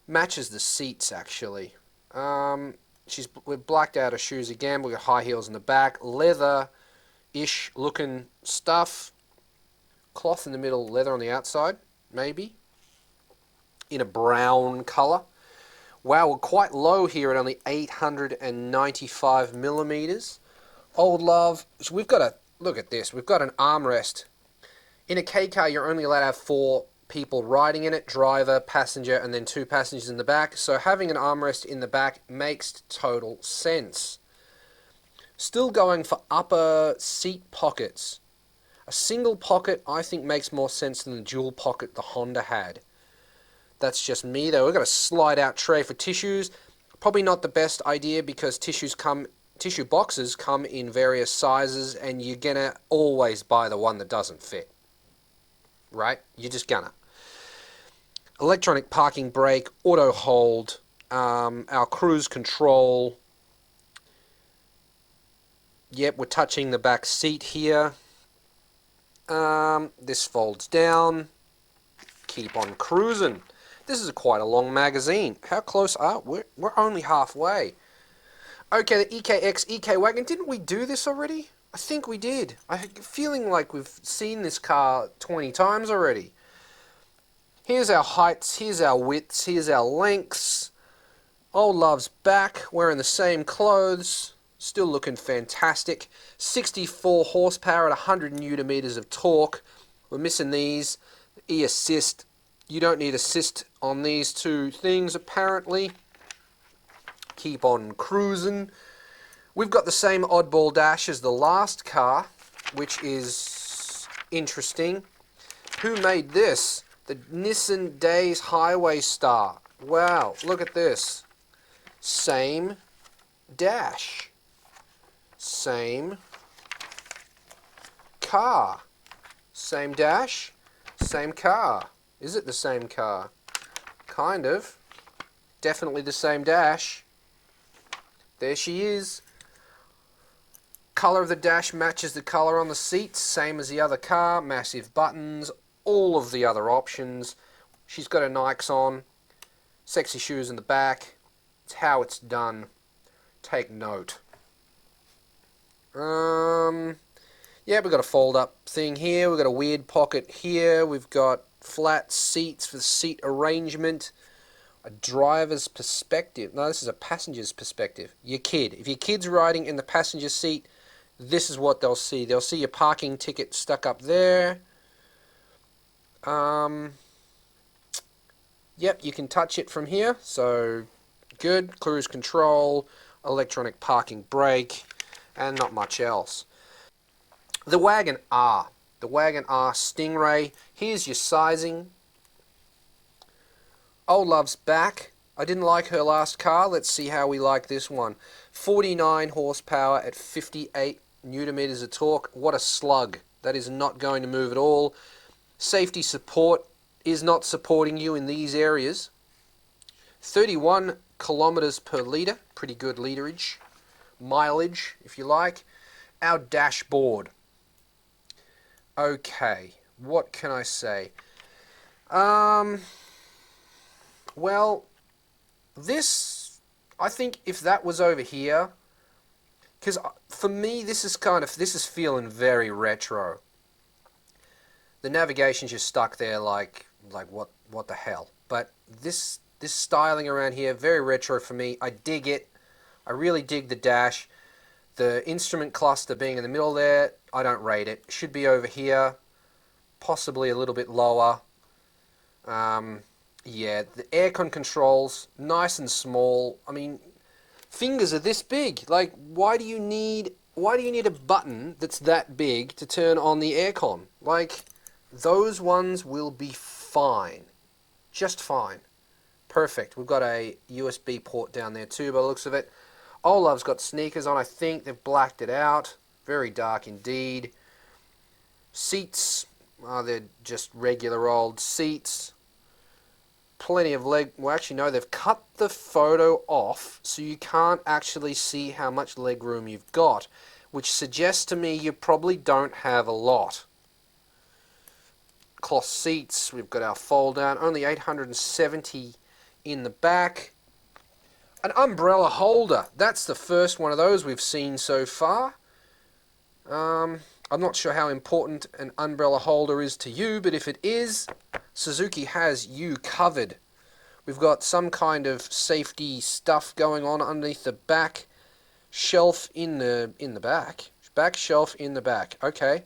Matches the seats, actually. We've blacked out her shoes again. We've got high heels in the back. Leather-ish looking stuff. Cloth in the middle, leather on the outside, maybe. In a brown colour. Wow, we're quite low here at only 895 millimeters. Old Love, so we've got look at this, we've got an armrest. In a Kei car, you're only allowed to have 4 people riding in it, driver, passenger, and then 2 passengers in the back. So having an armrest in the back makes total sense. Still going for upper seat pockets. A single pocket, I think, makes more sense than the dual pocket the Honda had. That's just me, though. We've got a slide-out tray for tissues, Probably not the best idea because tissue boxes come in various sizes, and you're gonna always buy the one that doesn't fit. Right? You're just gonna. Electronic parking brake, auto hold, our cruise control. Yep, we're touching the back seat here. This folds down. Keep on cruising. This is quite a long magazine. How close are we? We're only halfway. Okay, the EKX EK Wagon. Didn't we do this already? I think we did. I'm feeling like we've seen this car 20 times already. Here's our heights, here's our widths, here's our lengths. Old love's back, wearing the same clothes, still looking fantastic. 64 horsepower at 100 newton meters of torque. We're missing these. E-assist. You don't need assist on these two things apparently. Keep on cruising. We've got the same oddball dash as the last car, which is interesting. Who made this? The Nissan Days Highway Star. Wow, look at this. Same dash. Same car. Same dash. Same car. Is it the same car? Kind of. Definitely the same dash. There she is. Color of the dash matches the color on the seats. Same as the other car. Massive buttons. All of the other options. She's got her Nikes on. Sexy shoes in the back. It's how it's done. Take note. Yeah, we've got a fold-up thing here. We've got a weird pocket here. We've got flat seats for the seat arrangement. A driver's perspective. No, this is a passenger's perspective. Your kid. If your kid's riding in the passenger seat, this is what they'll see. They'll see your parking ticket stuck up there. Yep, you can touch it from here. So, good. Cruise control, electronic parking brake, and not much else. The Wagon R. The Wagon R Stingray. Here's your sizing. Old love's back. I didn't like her last car. Let's see how we like this one. 49 horsepower at 58 newton meters of torque. What a slug. That is not going to move at all. Safety support is not supporting you in these areas. 31 kilometers per litre. Pretty good literage. Mileage, if you like. Our dashboard. Okay, what can I say? Well, this, I think if that was over here, because for me this is feeling very retro. The navigation's just stuck there like what the hell. But this styling around here, very retro for me. I dig it. I really dig the dash. The instrument cluster being in the middle there, I don't rate it. Should be over here, possibly a little bit lower. Yeah, the aircon controls, nice and small. I mean, fingers are this big. Like, why do you need a button that's that big to turn on the aircon? Like, those ones will be fine. Just fine. Perfect. We've got a USB port down there too by the looks of it. Olaf's got sneakers on, I think. They've blacked it out. Very dark indeed. Seats. They're just regular old seats. Plenty of leg... Well, actually, no. They've cut the photo off so you can't actually see how much leg room you've got, which suggests to me you probably don't have a lot. Cloth seats. We've got our fold down. Only 870 in the back. An umbrella holder. That's the first one of those we've seen so far. I'm not sure how important an umbrella holder is to you, but if it is, Suzuki has you covered. We've got some kind of safety stuff going on underneath the back shelf in the back. Back shelf in the back. Okay.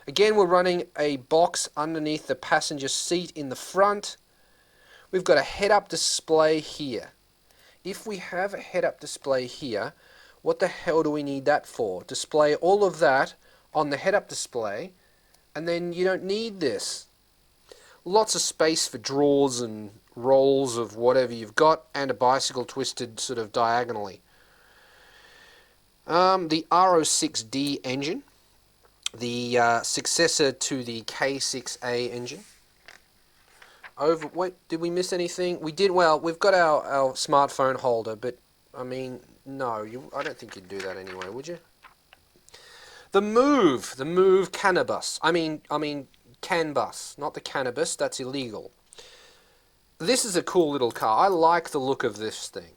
Again, we're running a box underneath the passenger seat in the front. We've got a head-up display here. If we have a head-up display here, what the hell do we need that for? Display all of that on the head-up display, and then you don't need this. Lots of space for drawers and rolls of whatever you've got, and a bicycle twisted sort of diagonally. The R06D engine, the successor to the K6A engine. Wait, did we miss anything? We did. Well, we've got our smartphone holder, but I mean, no, I don't think you'd do that anyway, would you? The Move Cannabis. I mean, CAN bus, not the cannabis. That's illegal. This is a cool little car. I like the look of this thing.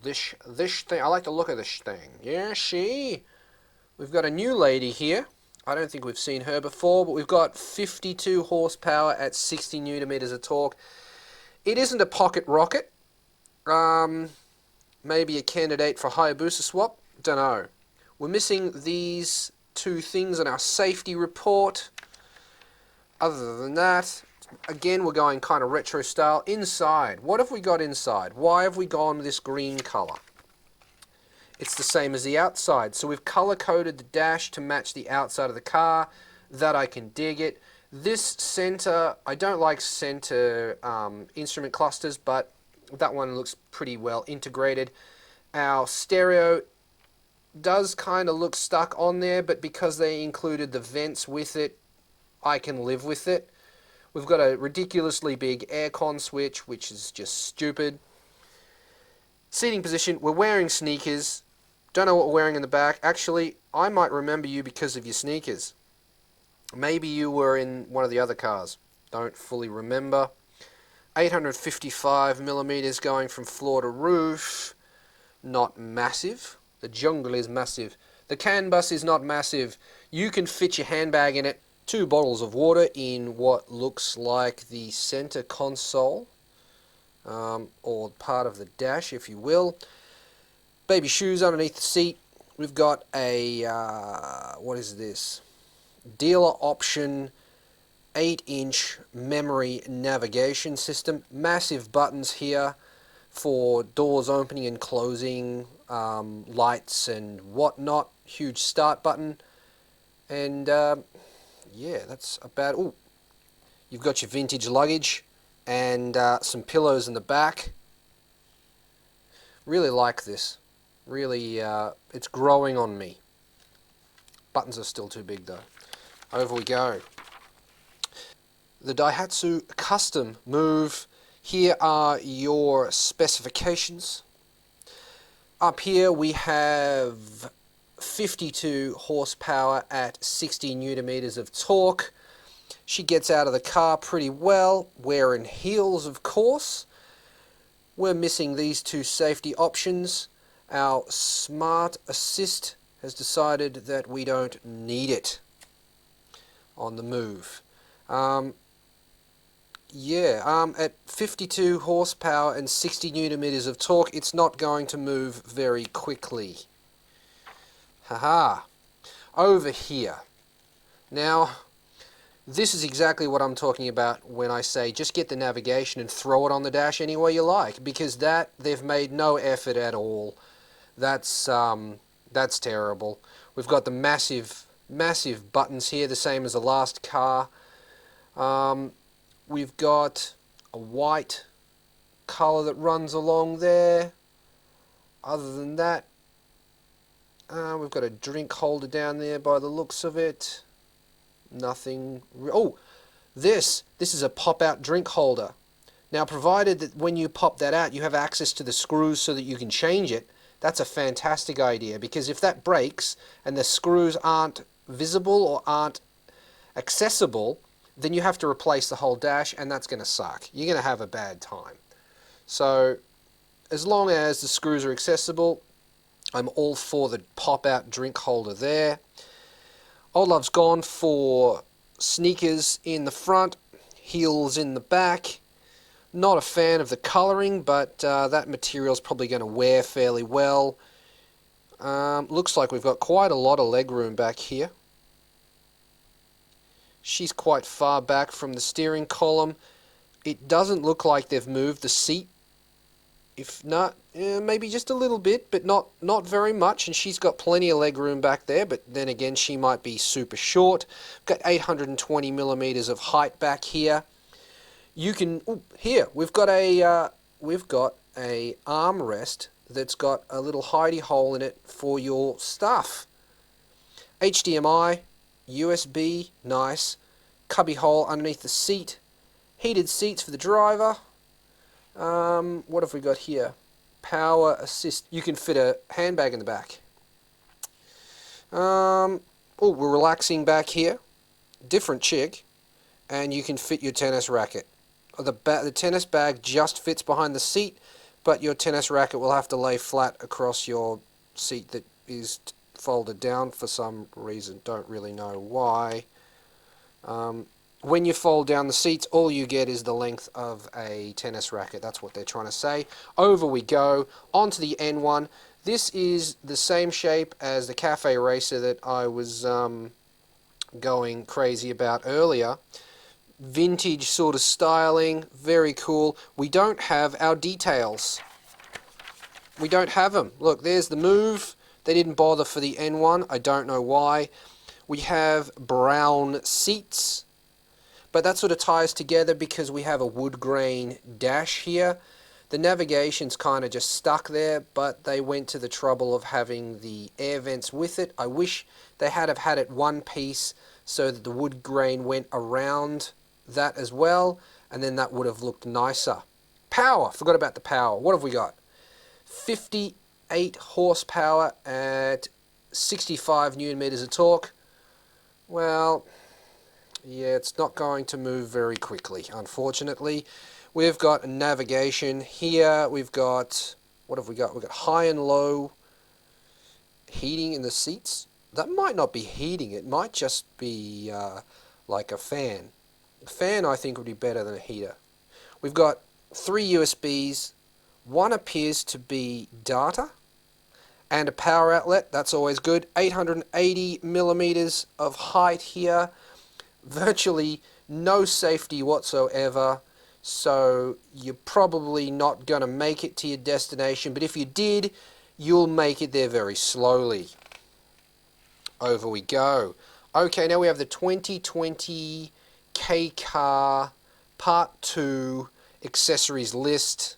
This thing. I like the look of this thing. Yeah, we've got a new lady here. I don't think we've seen her before, but we've got 52 horsepower at 60 Newton meters of torque. It isn't a pocket rocket. Maybe a candidate for Hayabusa swap. Don't know. We're missing these two things on our safety report. Other than that, again, we're going kind of retro style. Inside, what have we got inside? Why have we gone with this green color? It's the same as the outside. So we've color-coded the dash to match the outside of the car. That I can dig it. This center, I don't like center instrument clusters, but that one looks pretty well integrated. Our stereo does kind of look stuck on there, but because they included the vents with it, I can live with it. We've got a ridiculously big aircon switch, which is just stupid. Seating position, we're wearing sneakers. Don't know what we're wearing in the back. Actually, I might remember you because of your sneakers. Maybe you were in one of the other cars. Don't fully remember. 855 millimeters going from floor to roof. Not massive. The jungle is massive. The CAN bus is not massive. You can fit your handbag in it. 2 bottles of water in what looks like the center console. Or part of the dash, if you will. Baby shoes underneath the seat. We've got a, what is this? Dealer option 8-inch memory navigation system. Massive buttons here for doors opening and closing, lights and whatnot. Huge start button. And, yeah, that's about... Ooh, you've got your vintage luggage and some pillows in the back. Really like this. Really, it's growing on me. Buttons are still too big though. Over we go. The Daihatsu Custom Move. Here are your specifications. Up here we have 52 horsepower at 60 Newton meters of torque. She gets out of the car pretty well, wearing heels of course. We're missing these 2 safety options. Our Smart Assist has decided that we don't need it on the Move. At 52 horsepower and 60 Newton meters of torque, it's not going to move very quickly. Haha. Over here. Now, this is exactly what I'm talking about when I say just get the navigation and throw it on the dash any way you like, because that they've made no effort at all. That's terrible. We've got the massive buttons here, the same as the last car. We've got a white color that runs along there. Other than that, we've got a drink holder down there by the looks of it. Nothing. Oh, this is a pop-out drink holder. Now, provided that when you pop that out, you have access to the screws so that you can change it, that's a fantastic idea, because if that breaks and the screws aren't visible or aren't accessible, then you have to replace the whole dash, and that's going to suck. You're going to have a bad time. So, as long as the screws are accessible, I'm all for the pop-out drink holder there. Old Love's gone for sneakers in the front, heels in the back. Not a fan of the colouring, but that material's probably going to wear fairly well. Looks like we've got quite a lot of legroom back here. She's quite far back from the steering column. It doesn't look like they've moved the seat. If not, maybe just a little bit, but not very much. And she's got plenty of legroom back there, but then again, she might be super short. Got 820 millimeters of height back here. You can here we've got a armrest that's got a little hidey hole in it for your stuff. HDMI, USB, nice. Cubby hole underneath the seat. Heated seats for the driver. What have we got here? Power assist. You can fit a handbag in the back. We're relaxing back here. Different chick. And you can fit your tennis racket. The tennis bag just fits behind the seat, but your tennis racket will have to lay flat across your seat that is folded down for some reason. Don't really know why. When you fold down the seats, all you get is the length of a tennis racket. That's what they're trying to say. Over we go, onto the N1. This is the same shape as the Cafe Racer that I was going crazy about earlier. Vintage sort of styling, very cool. We don't have our details. We don't have them. Look, there's the move. They didn't bother for the N1. I don't know why. We have brown seats, but that sort of ties together because we have a wood grain dash here. The navigation's kind of just stuck there, but they went to the trouble of having the air vents with it. I wish they had have had it one piece so that the wood grain went around that as well, and then that would have looked nicer. Power, forgot about the power. What have we got? 58 horsepower at 65 newton meters of torque. Well, yeah, it's not going to move very quickly, unfortunately. We've got navigation here. We've got, what have we got? We've got high and low heating in the seats. That might not be heating. It might just be like a fan. A fan, I think, would be better than a heater. We've got 3 USBs. One appears to be data. And a power outlet. That's always good. 880 millimeters of height here. Virtually no safety whatsoever. So you're probably not going to make it to your destination. But if you did, you'll make it there very slowly. Over we go. Okay, now we have the 2020 Kei Car Part 2 accessories list.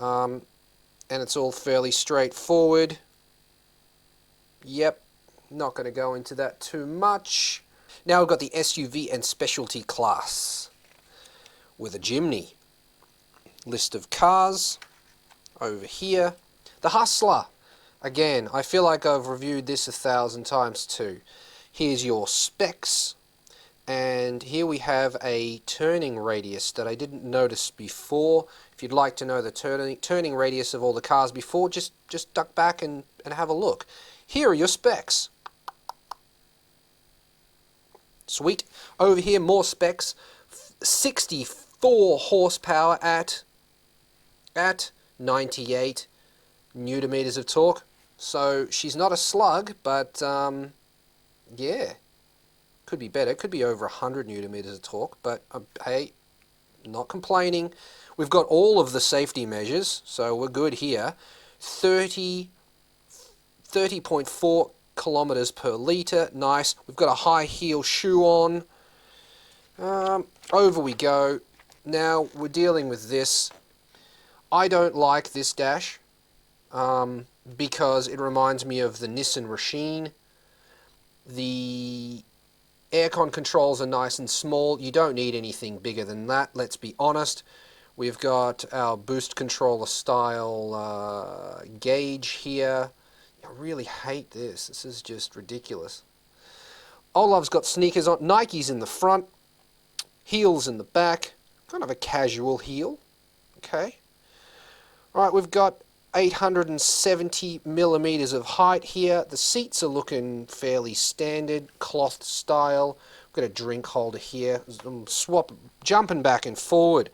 And it's all fairly straightforward. Yep, not going to go into that too much. Now we've got the SUV and specialty class with a Jimny. List of cars over here. The Hustler. Again, I feel like I've reviewed this 1,000 times too. Here's your specs. And here we have a turning radius that I didn't notice before. If you'd like to know the turning radius of all the cars before, just duck back and have a look. Here are your specs. Sweet. Over here, more specs. 64 horsepower at 98 newton meters of torque. So she's not a slug, but yeah. Could be better. Could be over 100 newton meters of torque, but hey, not complaining. We've got all of the safety measures, so we're good here. 30.4 kilometers per litre. Nice. We've got a high heel shoe on. Over we go. Now we're dealing with this. I don't like this dash because it reminds me of the Nissan Racine. The aircon controls are nice and small. You don't need anything bigger than that, let's be honest. We've got our boost controller style gauge here. I really hate this. This is just ridiculous. Olav's got sneakers on. Nike's in the front. Heels in the back. Kind of a casual heel. Okay. Alright, we've got 870 millimeters of height here. The seats are looking fairly standard, cloth style. We've got a drink holder here. Jumping back and forward.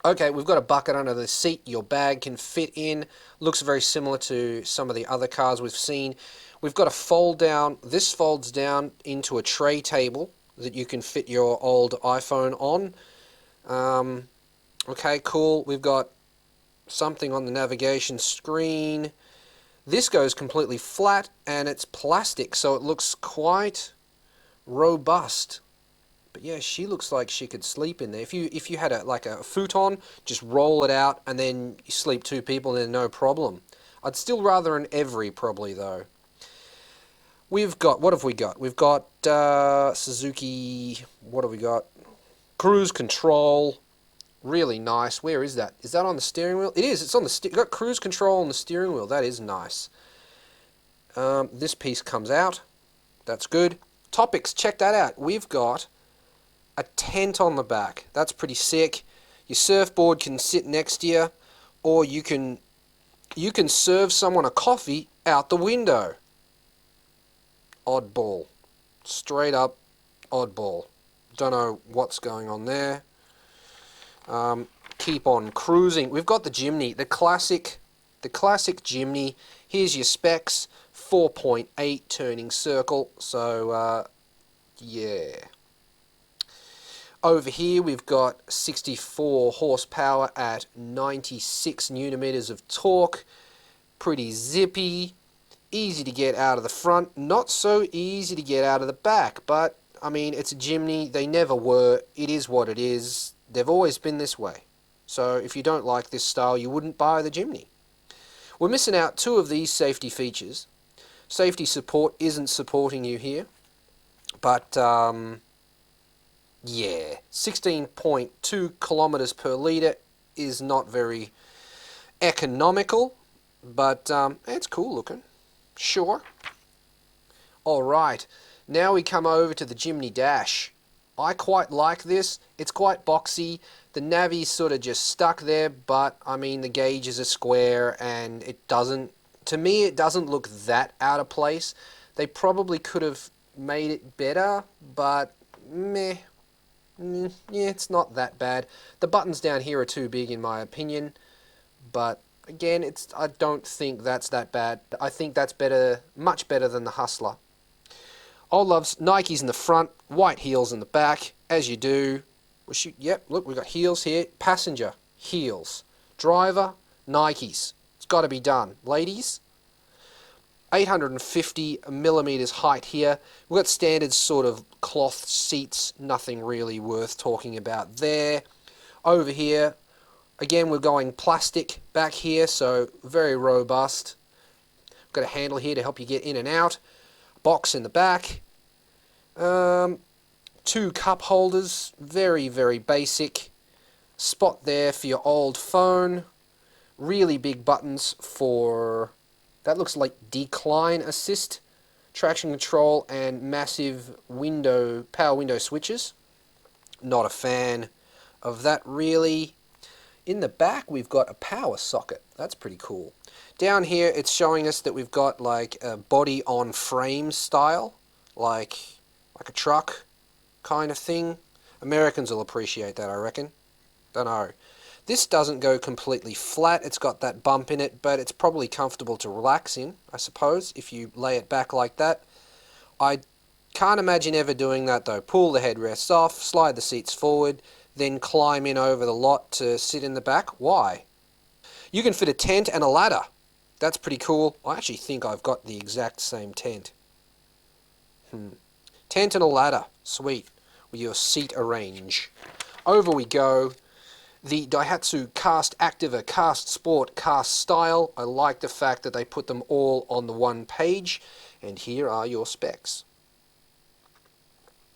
Okay, we've got a bucket under the seat your bag can fit in. Looks very similar to some of the other cars we've seen. We've got a fold down. This folds down into a tray table that you can fit your old iPhone on. Okay, cool. We've got something on the navigation screen. This goes completely flat and it's plastic, so it looks quite robust. But yeah, she looks like she could sleep in there. If you had like a futon, just roll it out and then you sleep two people, then no problem. I'd still rather an Every probably though. We've got, what have we got? We've got Suzuki. What have we got? Cruise control. Really nice. Where is that? Is that on the steering wheel? It is. It's on the got cruise control on the steering wheel. That is nice. This piece comes out. That's good. Topics. Check that out. We've got a tent on the back. That's pretty sick. Your surfboard can sit next to you, or you can serve someone a coffee out the window. Oddball. Straight up oddball. Don't know what's going on there. Keep on cruising. We've got the Jimny, the classic Jimny. Here's your specs. 4.8 turning circle. So, yeah. Over here we've got 64 horsepower at 96 newton-meters of torque. Pretty zippy. Easy to get out of the front. Not so easy to get out of the back. But, I mean, it's a Jimny. They never were. It is what it is. They've always been this way. So if you don't like this style, you wouldn't buy the Jimny. We're missing out two of these safety features. Safety support isn't supporting you here. But, yeah, 16.2 kilometers per litre is not very economical, but it's cool looking. Sure. Alright, now we come over to the Jimny Dash. I quite like this. It's quite boxy. The navi's sort of just stuck there, but I mean the gauge is a square and it doesn't, to me it doesn't look that out of place. They probably could have made it better, but meh. Yeah, it's not that bad. The buttons down here are too big in my opinion, but again, I don't think that's that bad. I think that's better, much better than the Hustler. Old loves Nikes in the front, white heels in the back, as you do. Well, shoot, yep, look, we've got heels here. Passenger, heels. Driver, Nikes. It's got to be done. Ladies, 850 millimeters height here. We've got standard sort of cloth seats, nothing really worth talking about there. Over here, again, we're going plastic back here, so very robust. We've got a handle here to help you get in and out. Box in the back. Two cup holders, very, very basic. Spot there for your old phone. Really big buttons for, that looks like decline assist, traction control, and massive power window switches. Not a fan of that really. In the back we've got a power socket. That's pretty cool. Down here it's showing us that we've got like a body on frame style, like a truck kind of thing. Americans will appreciate that, I reckon. Don't know. This doesn't go completely flat. It's got that bump in it, but it's probably comfortable to relax in, I suppose, if you lay it back like that. I can't imagine ever doing that though. Pull the headrests off, slide the seats forward, then climb in over the lot to sit in the back. Why? You can fit a tent and a ladder. That's pretty cool. I actually think I've got the exact same tent. Tent and a ladder. Sweet. With your seat arrange. Over we go. The Daihatsu Cast Activa, Cast Sport, Cast Style. I like the fact that they put them all on the one page. And here are your specs.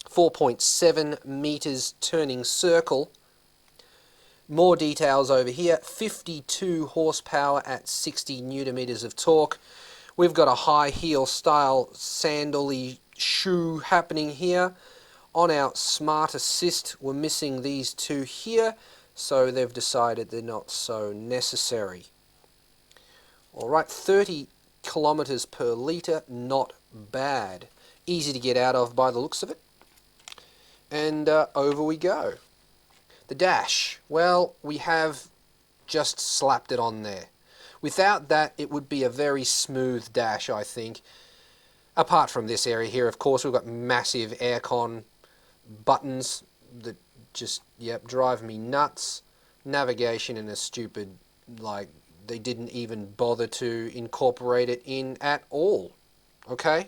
4.7 meters turning circle. More details over here. 52 horsepower at 60 newton meters of torque. We've got a high heel style sandal-y shoe happening here. On our Smart Assist, we're missing these two here, so they've decided they're not so necessary. Alright, 30 kilometers per litre, not bad. Easy to get out of by the looks of it. And over we go. The dash, well, we have just slapped it on there. Without that, it would be a very smooth dash, I think. Apart from this area here, of course, we've got massive aircon buttons that just, yep, drive me nuts. Navigation in a stupid, like, they didn't even bother to incorporate it in at all. Okay?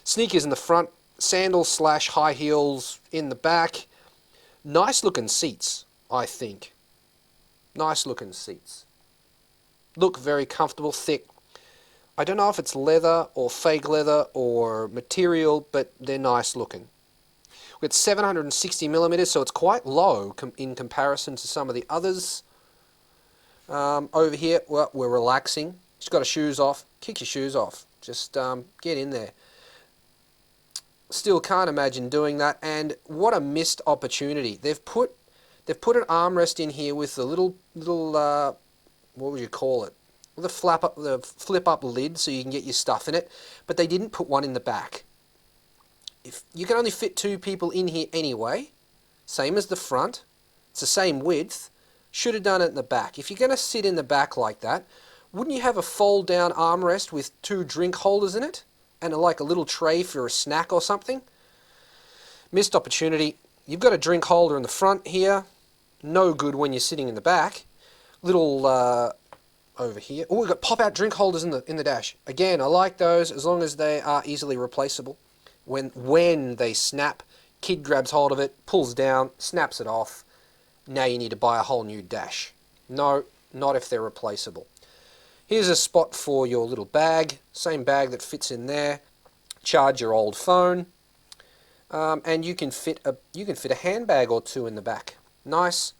Sneakers in the front, sandals slash high heels in the back. Nice looking seats, I think. Nice looking seats. Look very comfortable, thick. I don't know if it's leather or fake leather or material, but they're nice looking. We've got 760 millimeters, so it's quite low in comparison to some of the others. Over here, well, we're relaxing. Just got your shoes off. Kick your shoes off. Just get in there. Still can't imagine doing that. And what a missed opportunity. They've put an armrest in here with the little what would you call it? The flip up lid, so you can get your stuff in it. But they didn't put one in the back. If you can only fit 2 people in here anyway, same as the front. It's the same width. Should have done it in the back. If you're going to sit in the back like that, wouldn't you have a fold-down armrest with 2 drink holders in it? And like a little tray for a snack or something? Missed opportunity. You've got a drink holder in the front here. No good when you're sitting in the back. Little over here. Oh, we've got pop-out drink holders in the dash. Again, I like those as long as they are easily replaceable. When they snap, kid grabs hold of it, pulls down, snaps it off. Now you need to buy a whole new dash. No, not if they're replaceable. Here's a spot for your little bag, same bag that fits in there. Charge your old phone, and you can fit a handbag or 2 in the back. Nice.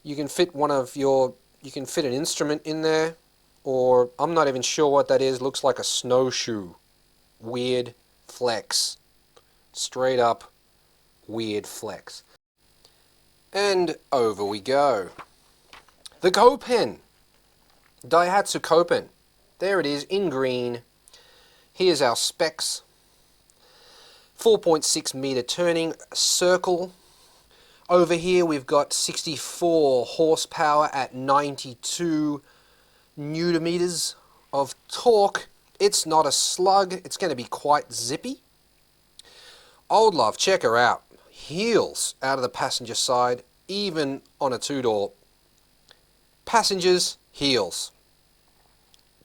You can fit an instrument in there, or I'm not even sure what that is. Looks like a snowshoe. Weird flex. Straight up weird flex. And over we go. The Copen. Daihatsu Copen. There it is in green. Here's our specs. 4.6 meter turning circle. Over here we've got 64 horsepower at 92 newton meters of torque. It's not a slug. It's going to be quite zippy. Old love, check her out. Heels out of the passenger side, even on a 2-door. Passengers, heels.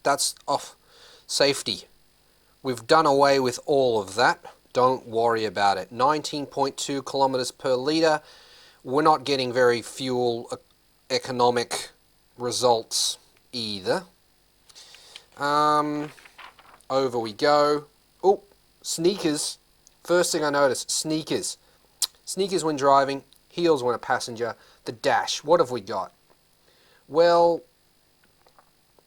That's off. Safety. We've done away with all of that. Don't worry about it. 19.2 kilometers per litre. We're not getting very fuel economic results either. Over we go. Oh, sneakers. First thing I noticed, sneakers. Sneakers when driving, heels when a passenger. The dash, what have we got? Well,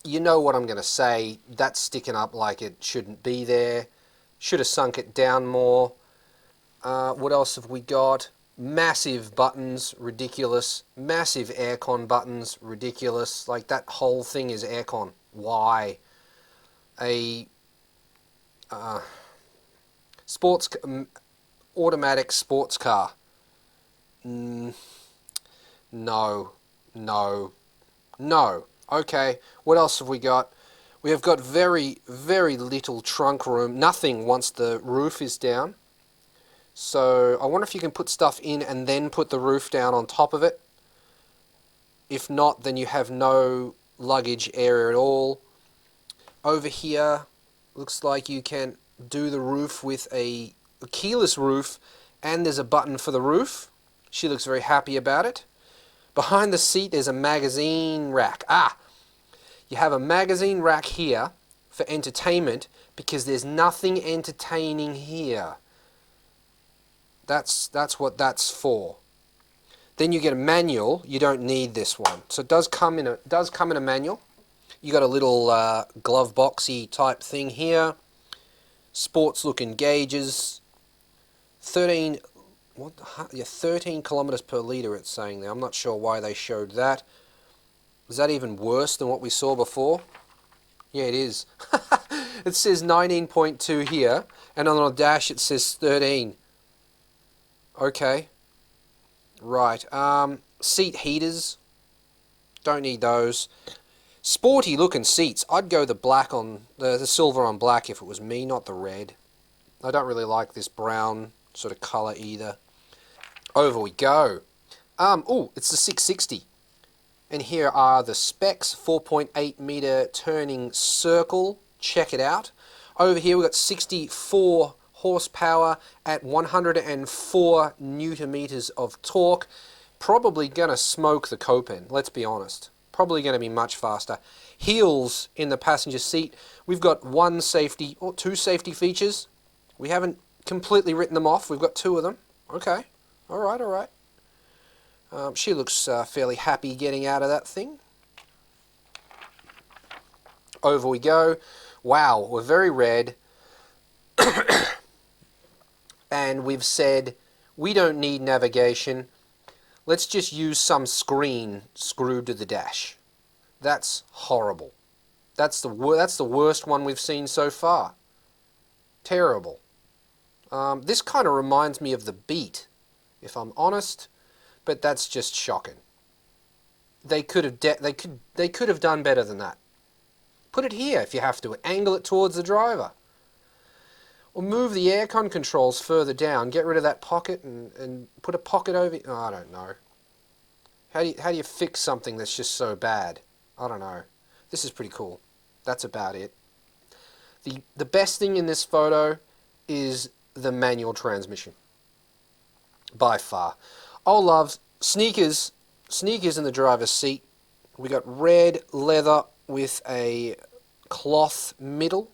you know what I'm going to say. That's sticking up like it shouldn't be there. Should have sunk it down more. What else have we got? Massive buttons, ridiculous. Massive aircon buttons, ridiculous. Like that whole thing is aircon. Why? A automatic sports car. No, no, no. Okay, what else have we got? We have got very, very little trunk room. Nothing once the roof is down. So I wonder if you can put stuff in and then put the roof down on top of it. If not, then you have no luggage area at all. Over here, looks like you can do the roof with a keyless roof, and there's a button for the roof. She looks very happy about it. Behind the seat there's a magazine rack. You have a magazine rack here for entertainment because there's nothing entertaining here. That's what that's for. Then you get a manual. You don't need this one. So it does come in a manual. You got a little glove boxy type thing here. Sports looking gauges. 13 kilometers per litre it's saying there. I'm not sure why they showed that. Is that even worse than what we saw before? Yeah, it is. It says 19.2 here, and on the dash it says 13. Okay. Right. Seat heaters. Don't need those. Sporty looking seats. I'd go the black on the silver on black if it was me, not the red. I don't really like this brown sort of colour either. Over we go. Oh, it's the 660. And here are the specs. 4.8 meter turning circle. Check it out. Over here we've got 64 horsepower at 104 newton meters of torque. Probably going to smoke the Copen, let's be honest. Probably going to be much faster. Heels in the passenger seat. We've got one safety, or two safety features. We haven't completely written them off. We've got two of them. Okay. All right, all right. She looks fairly happy getting out of that thing. Over we go. Wow, we're very red. And we've said we don't need navigation. Let's just use some screen screwed to the dash. That's horrible. That's the worst one we've seen so far. Terrible. This kind of reminds me of the Beat, if I'm honest, but that's just shocking. They could have done better than that. Put it here if you have to. Angle it towards the driver. Or move the aircon controls further down. Get rid of that pocket and put a pocket over... Oh, I don't know. How do you fix something that's just so bad? I don't know. This is pretty cool. That's about it. The best thing in this photo is the manual transmission. By far. Oh, loves sneakers. Sneakers in the driver's seat. We got red leather with a cloth middle.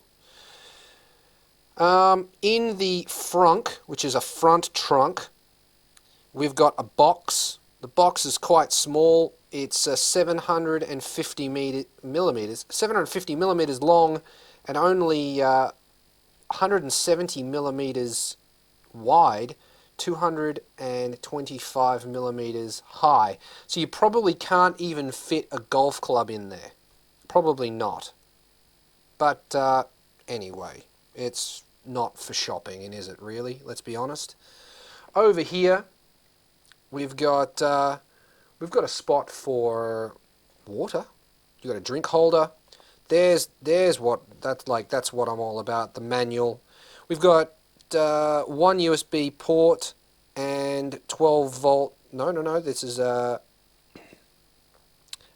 In the front, which is a front trunk, we've got a box. The box is quite small. It's 750 millimeters long, and only 170 millimeters wide, 225 millimeters high. So you probably can't even fit a golf club in there. Probably not. But anyway, it's not for shopping, and is it really? Let's be honest. Over here, we've got a spot for water. You got a drink holder. That's what I'm all about. The manual. We've got one USB port and 12 volt. No. This is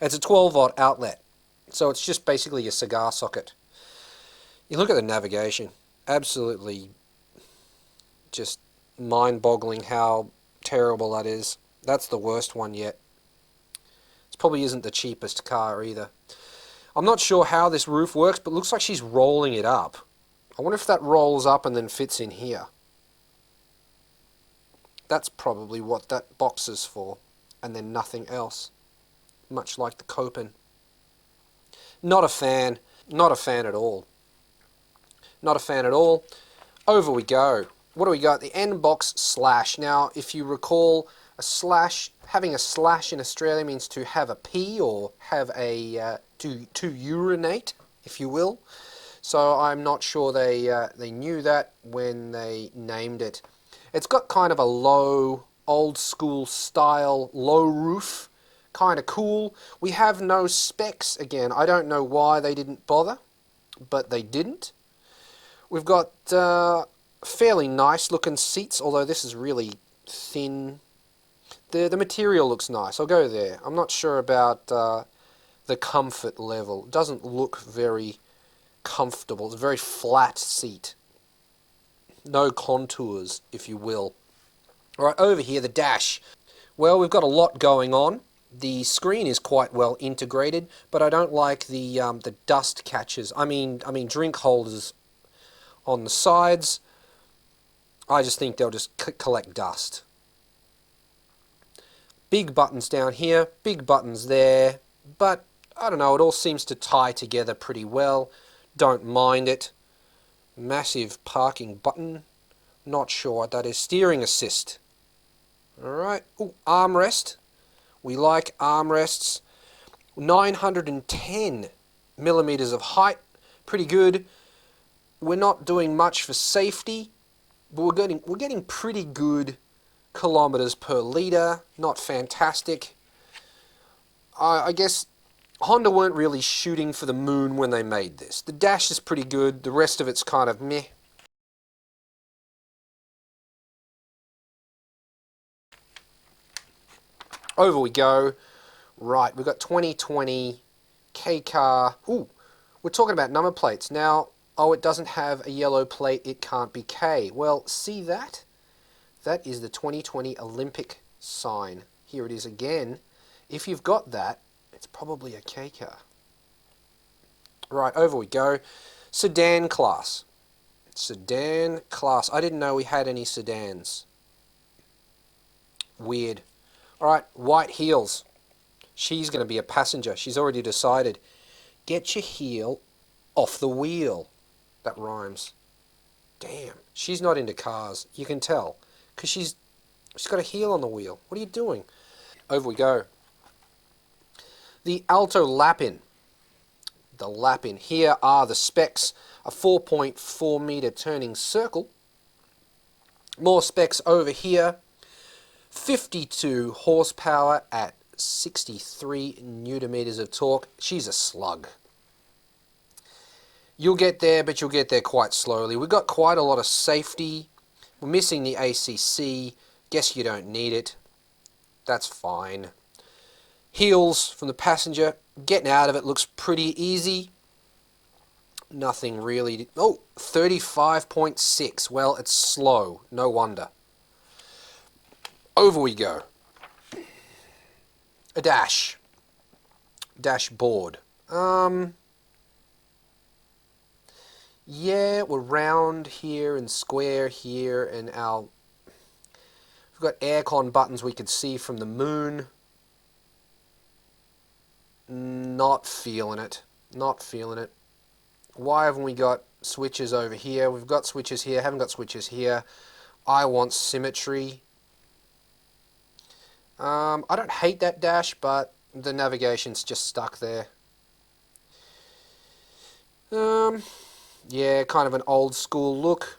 it's a 12 volt outlet. So it's just basically a cigar socket. You look at the navigation. Absolutely just mind-boggling how terrible that is. That's the worst one yet. This probably isn't the cheapest car either. I'm not sure how this roof works, but it looks like she's rolling it up. I wonder if that rolls up and then fits in here. That's probably what that box is for, and then nothing else. Much like the Copen. Not a fan. Not a fan at all. Not a fan at all. Over we go. What do we got? The end box slash. Now, if you recall, a slash, having a slash in Australia means to have a pee or have a to urinate, if you will. So I'm not sure they knew that when they named it. It's got kind of a low, old school style, low roof. Kind of cool. We have no specs again. I don't know why they didn't bother, but they didn't. We've got fairly nice looking seats, although this is really thin. The material looks nice. I'll go there. I'm not sure about the comfort level. It doesn't look very comfortable. It's a very flat seat. No contours, if you will. All right, over here, the dash. Well, we've got a lot going on. The screen is quite well integrated, but I don't like the dust catchers. I mean drink holders on the sides. I just think they'll just collect dust. Big buttons down here, big buttons there, but I don't know, it all seems to tie together pretty well. Don't mind it. Massive parking button. Not sure what that is. Steering assist. Alright. Ooh, armrest. We like armrests. 910 millimeters of height. Pretty good. We're not doing much for safety, but we're getting pretty good kilometers per litre. Not fantastic. I guess Honda weren't really shooting for the moon when they made this. The dash is pretty good. The rest of it's kind of meh. Over we go. Right, we've got 2020 Kei Car. Ooh, we're talking about number plates. Now, Oh, it doesn't have a yellow plate, it can't be K. Well, see that? That is the 2020 Olympic sign. Here it is again. If you've got that, it's probably a Kei car. Right, over we go. Sedan class. Sedan class. I didn't know we had any sedans. Weird. Alright, white heels. She's going to be a passenger. She's already decided. Get your heel off the wheel. That rhymes. Damn. She's not into cars. You can tell. Because she's got a heel on the wheel. What are you doing? Over we go. The Alto Lapin. The Lapin. Here are the specs. A 4.4 meter turning circle. More specs over here. 52 horsepower at 63 newton meters of torque. She's a slug. You'll get there, but you'll get there quite slowly. We've got quite a lot of safety. We're missing the ACC. Guess you don't need it. That's fine. Heels from the passenger. Getting out of it looks pretty easy. Nothing really. Oh, 35.6. Well, it's slow. No wonder. Over we go. A dash. Dashboard. Yeah, we're round here and square here, and we've got aircon buttons we could see from the moon. Not feeling it. Not feeling it. Why haven't we got switches over here? We've got switches here, haven't got switches here. I want symmetry. I don't hate that dash, but the navigation's just stuck there. Yeah, kind of an old school look.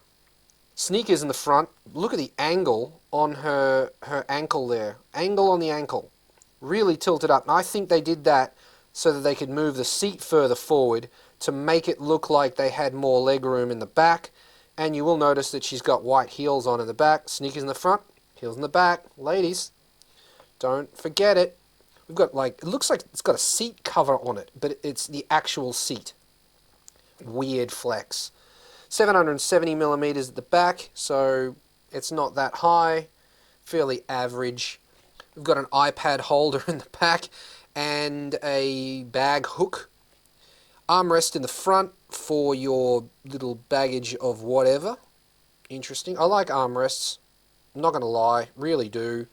Sneakers in the front. Look at the angle on her ankle there. Angle on the ankle. Really tilted up. And I think they did that so that they could move the seat further forward to make it look like they had more leg room in the back. And you will notice that she's got white heels on in the back. Sneakers in the front, heels in the back. Ladies, don't forget it. We've got it looks like it's got a seat cover on it, but it's the actual seat. Weird flex. 770 millimeters at the back, so it's not that high. Fairly average. We've got an iPad holder in the back and a bag hook. Armrest in the front for your little baggage of whatever. Interesting. I like armrests. I'm not going to lie. Really do.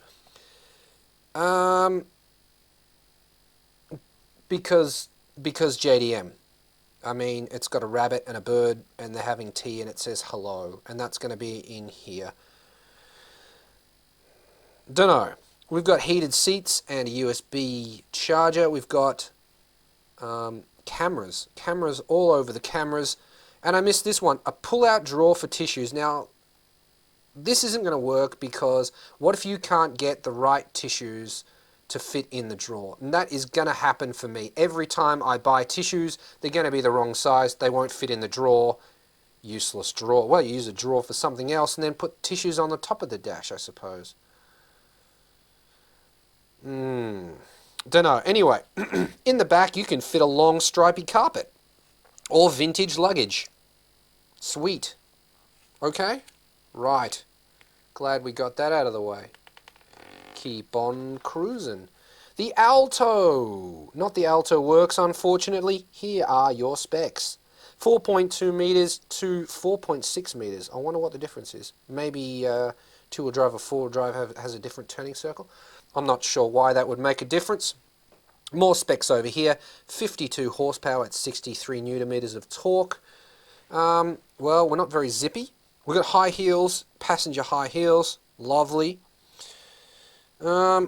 Because JDM. I mean, it's got a rabbit and a bird, and they're having tea, and it says hello, and that's going to be in here. Dunno. We've got heated seats and a USB charger. We've got cameras. Cameras all over the cameras. And I missed this one. A pull-out drawer for tissues. Now, this isn't going to work because what if you can't get the right tissues to fit in the drawer? And that is going to happen for me. Every time I buy tissues, they're going to be the wrong size. They won't fit in the drawer. Useless drawer. Well, you use a drawer for something else and then put tissues on the top of the dash, I suppose. Dunno. Anyway, in the back you can fit a long stripy carpet or vintage luggage. Sweet. Okay? Right. Glad we got that out of the way. Keep on cruising. The Alto. Not the Alto Works, unfortunately. Here are your specs. 4.2 meters to 4.6 meters. I wonder what the difference is. Maybe two-wheel drive or four-wheel drive has a different turning circle. I'm not sure why that would make a difference. More specs over here. 52 horsepower at 63 newton meters of torque. Well, we're not very zippy. We've got high heels, passenger high heels. Lovely. We're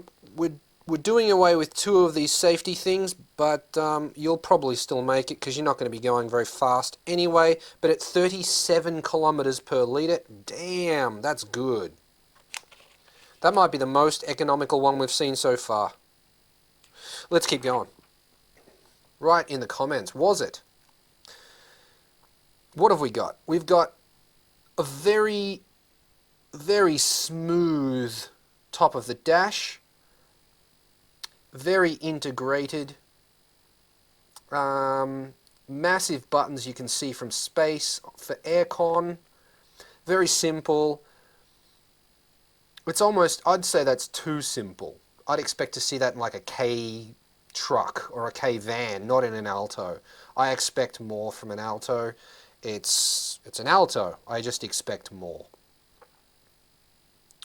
doing away with two of these safety things, but you'll probably still make it because you're not going to be going very fast anyway. But at 37 kilometers per litre, damn, that's good. That might be the most economical one we've seen so far. Let's keep going. Write in the comments, was it? What have we got? We've got a very, very smooth top of the dash. Very integrated. Massive buttons you can see from space for aircon. Very simple. It's almost, I'd say that's too simple. I'd expect to see that in like a K truck or a K van, not in an Alto. I expect more from an Alto. It's an Alto. I just expect more.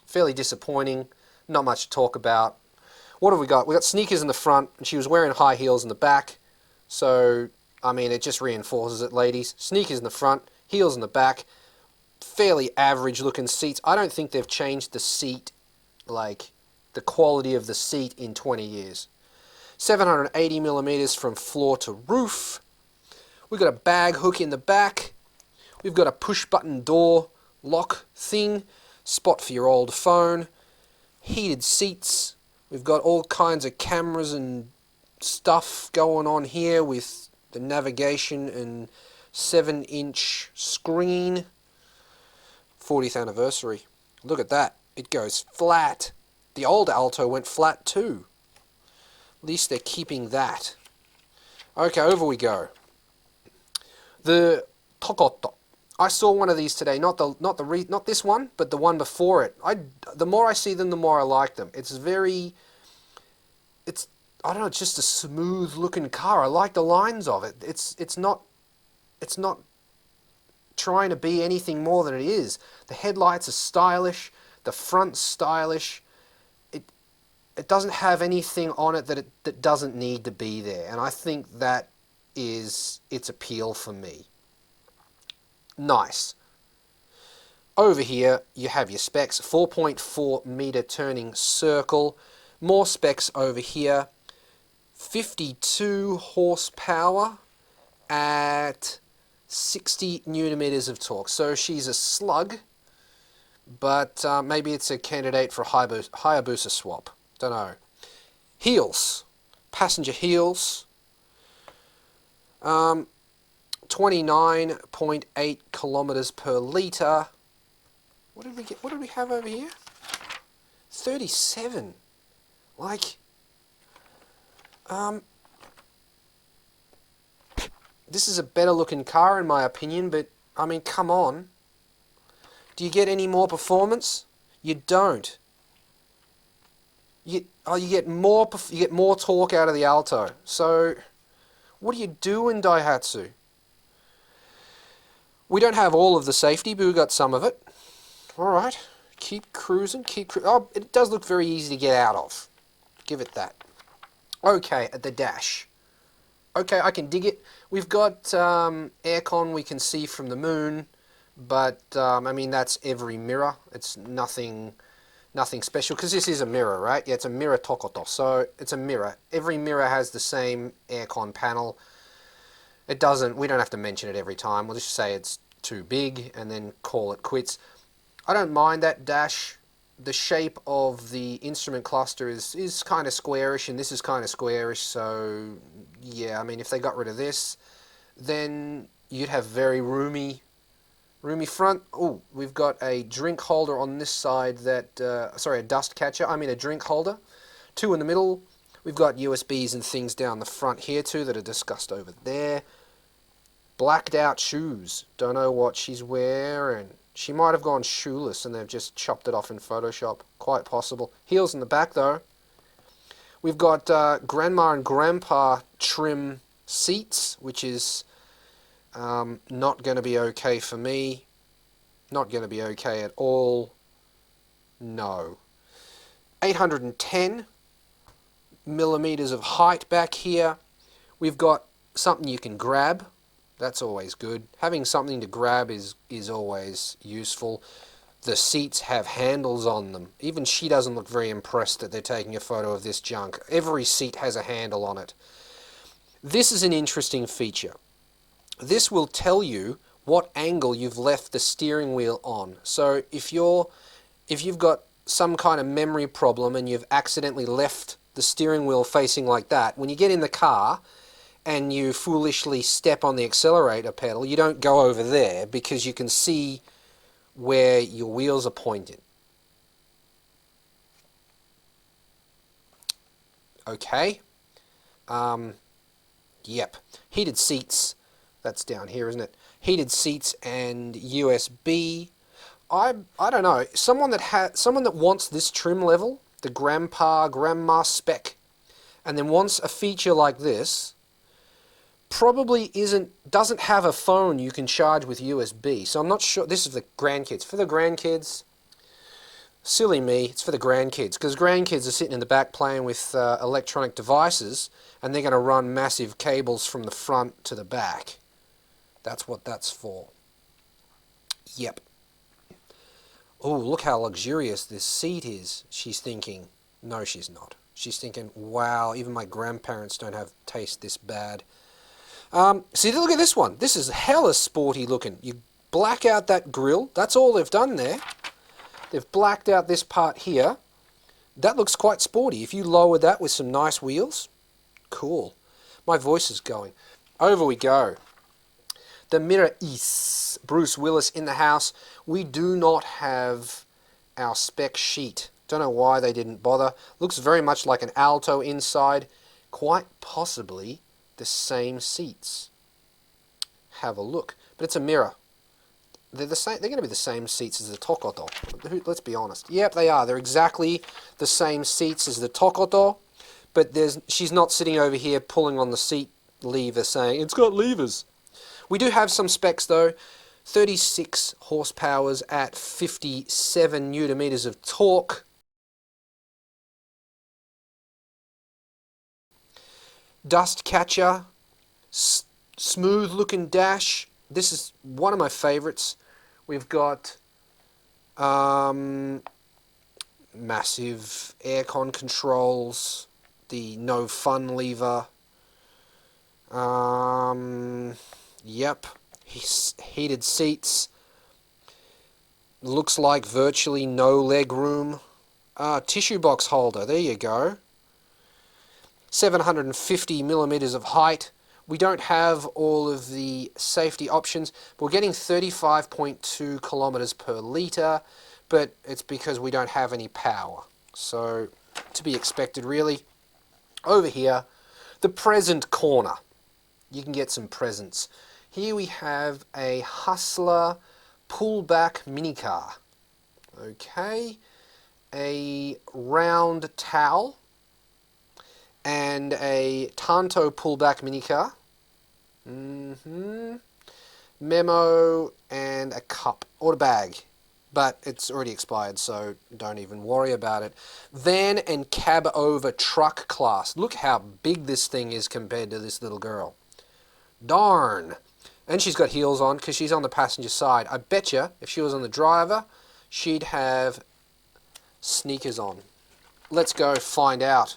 Fairly disappointing. Not much to talk about. What have we got? We got sneakers in the front, and she was wearing high heels in the back. So, I mean, it just reinforces it, ladies. Sneakers in the front, heels in the back. Fairly average looking seats. I don't think they've changed the seat, like the quality of the seat, in 20 years. 780 millimeters from floor to roof. We've got a bag hook in the back. We've got a push button door lock thing. Spot for your old phone. Heated seats. We've got all kinds of cameras and stuff going on here with the navigation and 7-inch screen. 40th anniversary. Look at that. It goes flat. The old Alto went flat too. At least they're keeping that. Okay, over we go. The Tokoto. I saw one of these today. Not this one, but the one before it. The more I see them, the more I like them. It's I don't know. It's just a smooth looking car. I like the lines of it. It's not trying to be anything more than it is. The headlights are stylish, the front's stylish. It doesn't have anything on it that doesn't need to be there, and I think that is its appeal for me. Nice. Over here you have your specs. 4.4 meter turning circle. More specs over here. 52 horsepower at 60 newton meters of torque. So she's a slug, but maybe it's a candidate for a Hayabusa swap. Don't know. Heels. Passenger heels. 29.8 kilometers per litre. What did we get? What did we have over here? 37. Like, this is a better looking car in my opinion, but I mean, come on. Do you get any more performance? You don't. You get more torque out of the Alto. So, what do you do in Daihatsu? We don't have all of the safety, but we got some of it. All right, keep cruising, Oh, it does look very easy to get out of. Give it that. Okay, at the dash. Okay, I can dig it. We've got aircon we can see from the moon, but I mean that's every mirror. It's nothing special because this is a mirror, right? Yeah, it's a mirror Tokoto, so it's a mirror. Every mirror has the same aircon panel. We don't have to mention it every time. We'll just say it's too big and then call it quits. I don't mind that dash. The shape of the instrument cluster is kind of squarish, and this is kind of squarish, so yeah, I mean, if they got rid of this, then you'd have very roomy front. Oh, we've got a drink holder on this side a dust catcher, a drink holder. 2 in the middle. We've got USBs and things down the front here too that are discussed over there. Blacked out shoes. Don't know what she's wearing. She might have gone shoeless and they've just chopped it off in Photoshop. Quite possible. Heels in the back though. We've got grandma and grandpa trim seats, which is not going to be okay for me. Not going to be okay at all. No. 810 millimeters of height back here. We've got something you can grab. That's always good. Having something to grab is always useful. The seats have handles on them. Even she doesn't look very impressed that they're taking a photo of this junk. Every seat has a handle on it. This is an interesting feature. This will tell you what angle you've left the steering wheel on. So if you've got some kind of memory problem and you've accidentally left the steering wheel facing like that, when you get in the car and you foolishly step on the accelerator pedal, you don't go over there because you can see where your wheels are pointed. Okay. Yep. Heated seats. That's down here, isn't it? Heated seats and USB. I don't know. Someone that wants this trim level, the grandma spec, and then wants a feature like this, probably doesn't have a phone you can charge with USB. So I'm not sure. This is the grandkids. For the grandkids, silly me, it's for the grandkids, because grandkids are sitting in the back playing with electronic devices, and they're going to run massive cables from the front to the back. That's what that's for. Yep. Oh, look how luxurious this seat is, she's thinking. No, she's not. She's thinking, wow, even my grandparents don't have taste this bad. See, look at this one. This is hella sporty looking. You black out that grille. That's all they've done there. They've blacked out this part here. That looks quite sporty. If you lower that with some nice wheels, cool. My voice is going. Over we go. The mirror is Bruce Willis in the house. We do not have our spec sheet. Don't know why they didn't bother. Looks very much like an Alto inside. Quite possibly the same seats. Have a look. But it's a mirror. They're the same. They're going to be the same seats as the Tokoto. Let's be honest. Yep, they are. They're exactly the same seats as the Tokoto. But she's not sitting over here pulling on the seat lever saying, it's got levers. We do have some specs though. 36 horsepowers at 57 newton meters of torque. Dust catcher. Smooth looking dash. This is one of my favorites. We've got massive aircon controls. The no fun lever. Yep, heated seats. Looks like virtually no leg room. Tissue box holder, there you go. 750 millimeters of height. We don't have all of the safety options. But we're getting 35.2 kilometers per litre, but it's because we don't have any power. So, to be expected really. Over here, the present corner. You can get some presents. Here we have a Hustler pullback minicar. Okay, a round towel and a Tanto pullback minicar. Memo and a cup or a bag, but it's already expired, so don't even worry about it. Van and cab over truck class. Look how big this thing is compared to this little girl. Darn. And she's got heels on because she's on the passenger side. I bet you if she was on the driver, she'd have sneakers on. Let's go find out.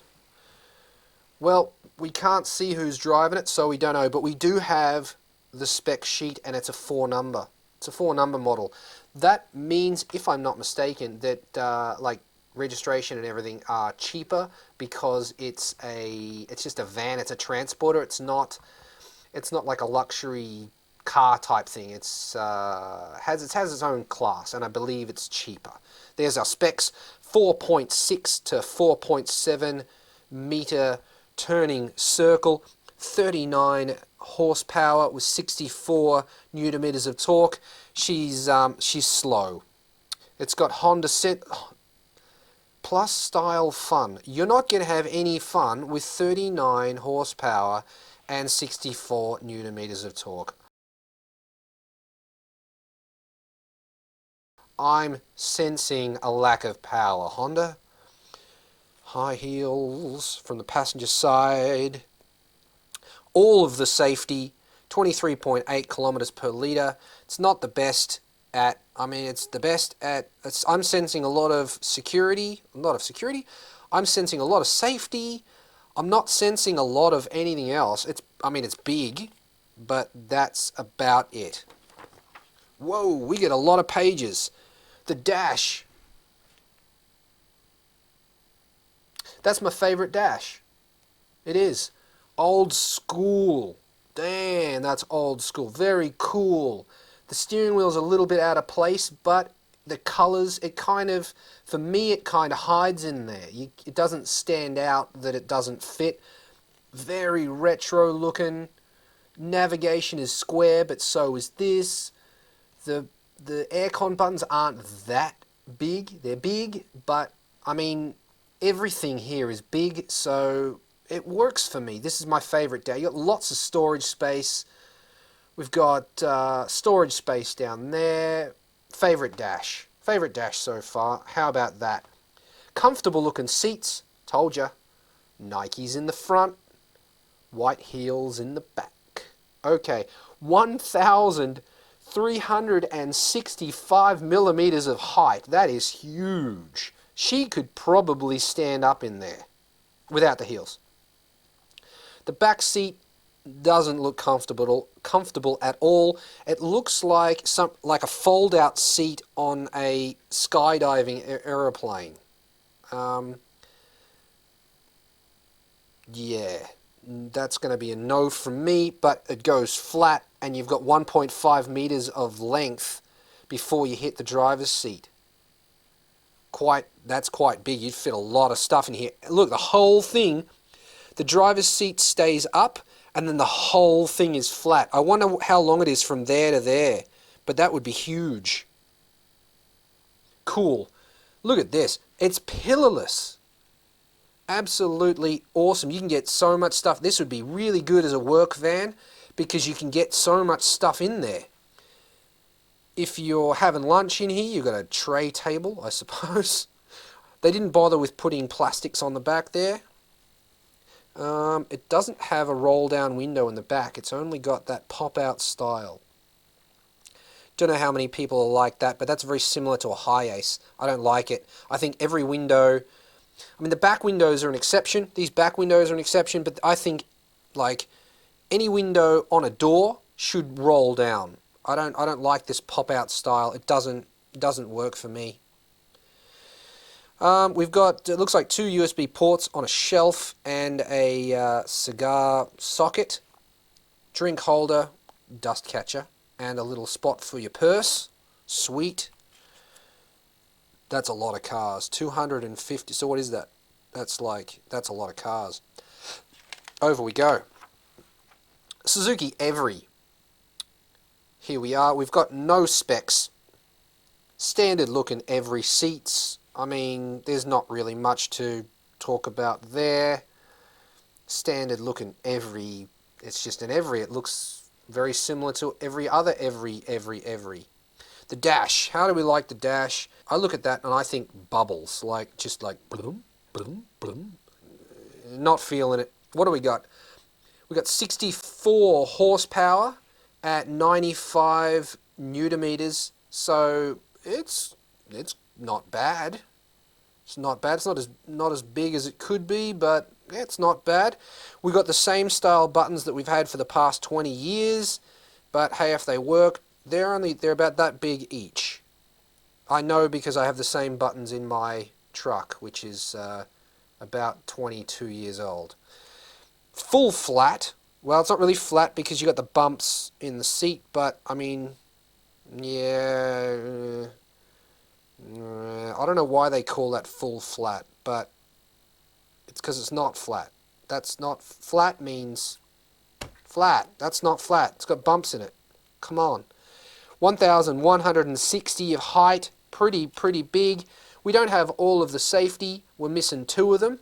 Well, we can't see who's driving it, so we don't know. But we do have the spec sheet, and it's a 4-number. It's a 4-number model. That means, if I'm not mistaken, that like registration and everything are cheaper because it's just a van. It's a transporter. It's not like a luxury car type thing. It has its own class, and I believe it's cheaper. There's our specs: 4.6 to 4.7 meter turning circle, 39 horsepower with 64 newton meters of torque. She's slow. It's got Honda set plus style fun. You're not going to have any fun with 39 horsepower and 64 newton meters of torque. I'm sensing a lack of power, Honda. High heels from the passenger side. All of the safety, 23.8 kilometers per litre. It's not the best at, it's the best at, I'm sensing a lot of security. I'm sensing a lot of safety. I'm not sensing a lot of anything else. It's big, but that's about it. Whoa, we get a lot of pages. The dash. That's my favorite dash. It is. Old school. Damn, that's old school. Very cool. The steering wheel's a little bit out of place, but the colors, for me, it kind of hides in there. It doesn't stand out that it doesn't fit. Very retro looking. Navigation is square, but so is this. The aircon buttons aren't that big. They're big, but I mean, everything here is big, so it works for me. This is my favorite day. You got lots of storage space. We've got storage space down there. Favorite dash. Favorite dash so far. How about that? Comfortable looking seats. Told ya. Nikes in the front. White heels in the back. Okay. 1,365 millimeters of height. That is huge. She could probably stand up in there without the heels. The back seat doesn't look comfortable at all. It looks like a fold-out seat on a skydiving aeroplane. Yeah, that's going to be a no from me, but it goes flat, and you've got 1.5 meters of length before you hit the driver's seat. That's quite big. You'd fit a lot of stuff in here. Look, the whole thing, the driver's seat stays up, and then the whole thing is flat. I wonder how long it is from there to there, but that would be huge. Cool. Look at this. It's pillarless. Absolutely awesome. You can get so much stuff. This would be really good as a work van because you can get so much stuff in there. If you're having lunch in here, you've got a tray table, I suppose. They didn't bother with putting plastics on the back there. It doesn't have a roll-down window in the back. It's only got that pop-out style. Don't know how many people are like that, but that's very similar to a Hi-Ace. I don't like it. I think every window... I mean, the back windows are an exception. These back windows are an exception, but I think, like, any window on a door should roll down. I don't like this pop-out style. It doesn't work for me. We've got, it looks like 2 USB ports on a shelf and a cigar socket, drink holder, dust catcher, and a little spot for your purse. Sweet. That's a lot of cars. 250. So what is that? That's a lot of cars. Over we go. Suzuki Every. Here we are. We've got no specs. Standard looking Every seats. I mean, there's not really much to talk about there. Standard looking Every. It's just an Every. It looks very similar to every other Every. The dash. How do we like the dash? I look at that and I think bubbles. Just like bloom, bloom, bloom. Not feeling it. What do we got? We got 64 horsepower at 95 newton meters. So it's not bad. It's not bad. It's not as big as it could be, but it's not bad. We got the same style buttons that we've had for the past 20 years, but hey, if they work, they're about that big each. I know because I have the same buttons in my truck, which is about 22 years old. Full flat. Well, it's not really flat because you got the bumps in the seat, but I mean, yeah. I don't know why they call that full flat, but it's because it's not flat. That's not flat means flat. That's not flat. It's got bumps in it. Come on. 1,160 of height. Pretty big. We don't have all of the safety. We're missing 2 of them.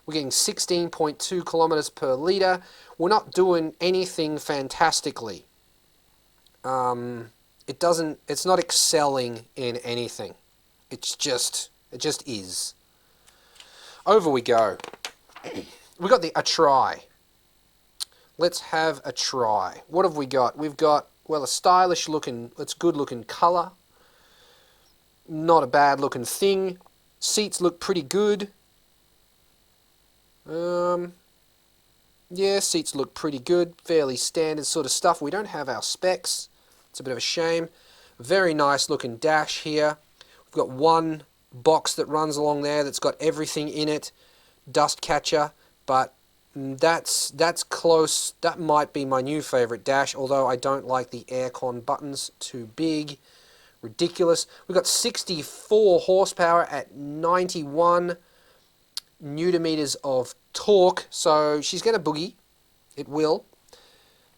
We're getting 16.2 kilometers per litre. We're not doing anything fantastically. It's not excelling in anything. It just is. Over we go. We got a try. Let's have a try. What have we got? We've got, well, a stylish looking, it's good looking colour. Not a bad looking thing. Seats look pretty good. Yeah, seats look pretty good. Fairly standard sort of stuff. We don't have our specs. It's a bit of a shame. Very nice looking dash here. We've got one box that runs along there that's got everything in it. Dust catcher, but that's close. That might be my new favourite dash, although I don't like the aircon buttons. Too big. Ridiculous. We've got 64 horsepower at 91 newton meters of torque, so she's going to boogie. It will.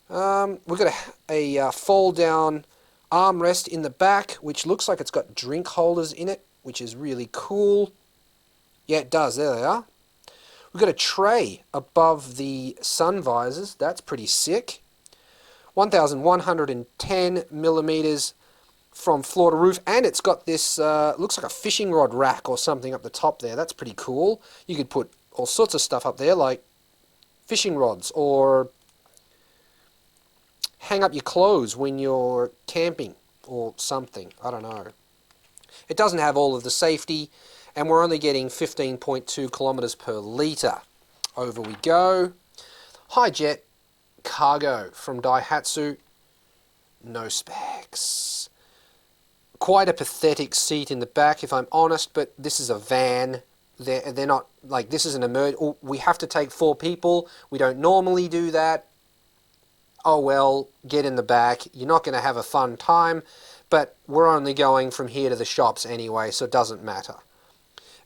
We've got a fold-down armrest in the back, which looks like it's got drink holders in it, which is really cool. Yeah, it does. There they are. We've got a tray above the sun visors. That's pretty sick. 1,110 millimeters from floor to roof, and it's got this, looks like a fishing rod rack or something up the top there. That's pretty cool. You could put all sorts of stuff up there, like fishing rods, or hang up your clothes when you're camping or something. I don't know. It doesn't have all of the safety, and we're only getting 15.2 kilometers per litre. Over we go. Hi-Jet Cargo from Daihatsu. No specs. Quite a pathetic seat in the back, if I'm honest, but this is a van. They're not, like, this is an emergency. We have to take 4 people. We don't normally do that. Oh well, get in the back. You're not going to have a fun time, but we're only going from here to the shops anyway, so it doesn't matter.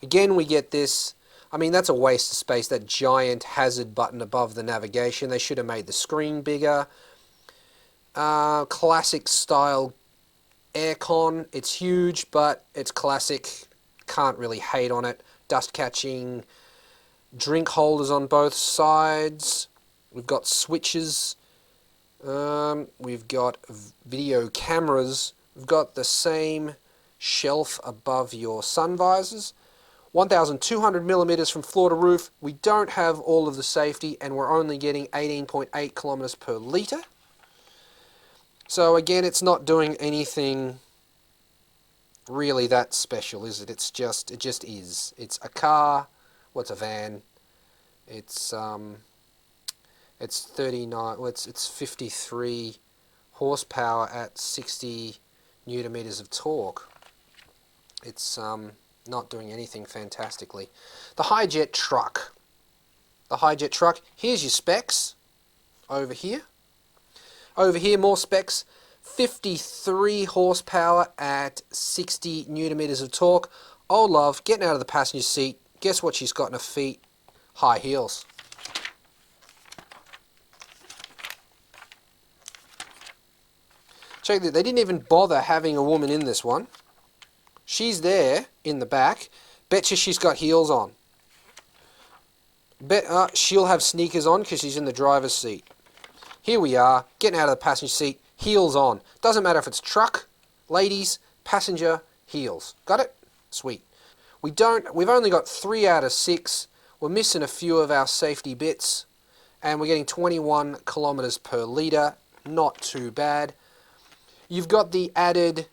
Again, we get this. I mean, that's a waste of space, that giant hazard button above the navigation. They should have made the screen bigger. Classic style aircon. It's huge, but it's classic. Can't really hate on it. Dust catching drink holders on both sides. We've got switches. We've got video cameras. We've got the same shelf above your sun visors. 1,200 millimeters from floor to roof. We don't have all of the safety, and we're only getting 18.8 kilometers per litre. So again, it's not doing anything really that special, is it? It just is. It's a car. What's a van? It's 39. Well, it's 53 horsepower at 60 newton meters of torque. It's not doing anything fantastically. The Hi-Jet truck. The Hi-Jet truck. Here's your specs. Over here. Over here, more specs. 53 horsepower at 60 newton meters of torque. Oh love, getting out of the passenger seat. Guess what she's got in her feet? High heels. Check that, they didn't even bother having a woman in this one. She's there in the back. Betcha she's got heels on. She'll have sneakers on because she's in the driver's seat. Here we are, getting out of the passenger seat, heels on. Doesn't matter if it's truck, ladies, passenger, heels. Got it? Sweet. We've only got 3 out of 6. We're missing a few of our safety bits, and we're getting 21 kilometers per litre. Not too bad. You've got the added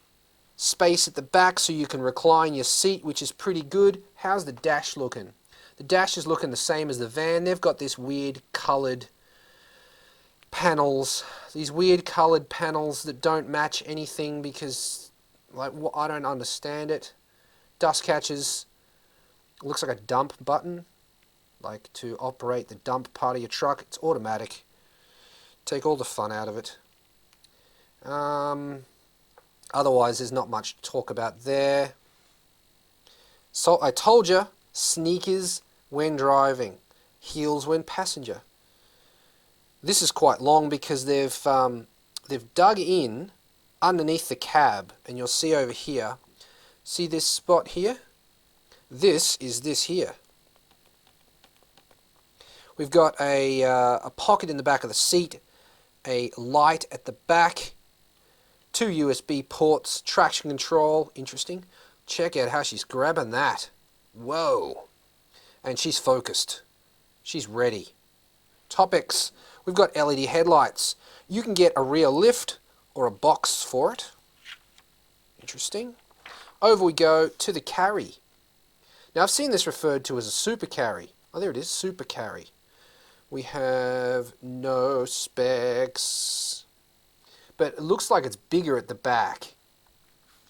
space at the back so you can recline your seat, which is pretty good. How's the dash looking? The dash is looking the same as the van. They've got this weird coloured panels, these weird coloured panels that don't match anything because, like, I don't understand it. Dust catchers. Looks like a dump button, like to operate the dump part of your truck. It's automatic. Take all the fun out of it. Otherwise, there's not much to talk about there. So I told you, sneakers when driving, heels when passenger. This is quite long because they've dug in underneath the cab, and you'll see over here. See this spot here? This is this here. We've got a pocket in the back of the seat, a light at the back, 2 USB ports, traction control. Interesting. Check out how she's grabbing that. Whoa. And she's focused. She's ready. Topics. We've got LED headlights. You can get a rear lift or a box for it. Interesting. Over we go to the carry. Now I've seen this referred to as a super carry. Oh, there it is, super carry. We have no specs, but it looks like it's bigger at the back.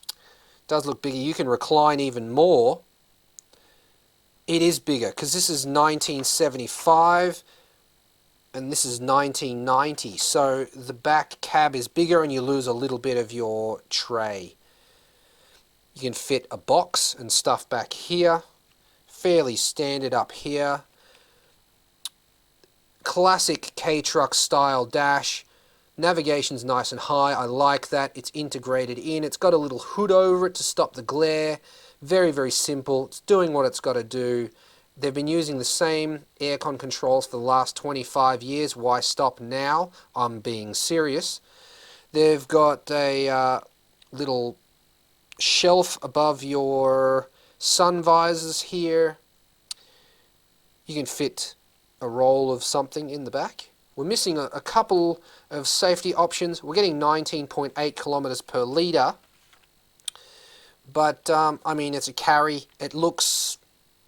It does look bigger. You can recline even more. It is bigger because this is 1975 and this is 1990. So the back cab is bigger and you lose a little bit of your tray. You can fit a box and stuff back here. Fairly standard up here. Classic K-Truck style dash. Navigation's nice and high. I like that. It's integrated in. It's got a little hood over it to stop the glare. Very, very simple. It's doing what it's got to do. They've been using the same aircon controls for the last 25 years. Why stop now? I'm being serious. They've got a little shelf above your sun visors here. You can fit a roll of something in the back. We're missing a couple of safety options. We're getting 19.8 kilometers per litre. But, I mean, it's a carry. It looks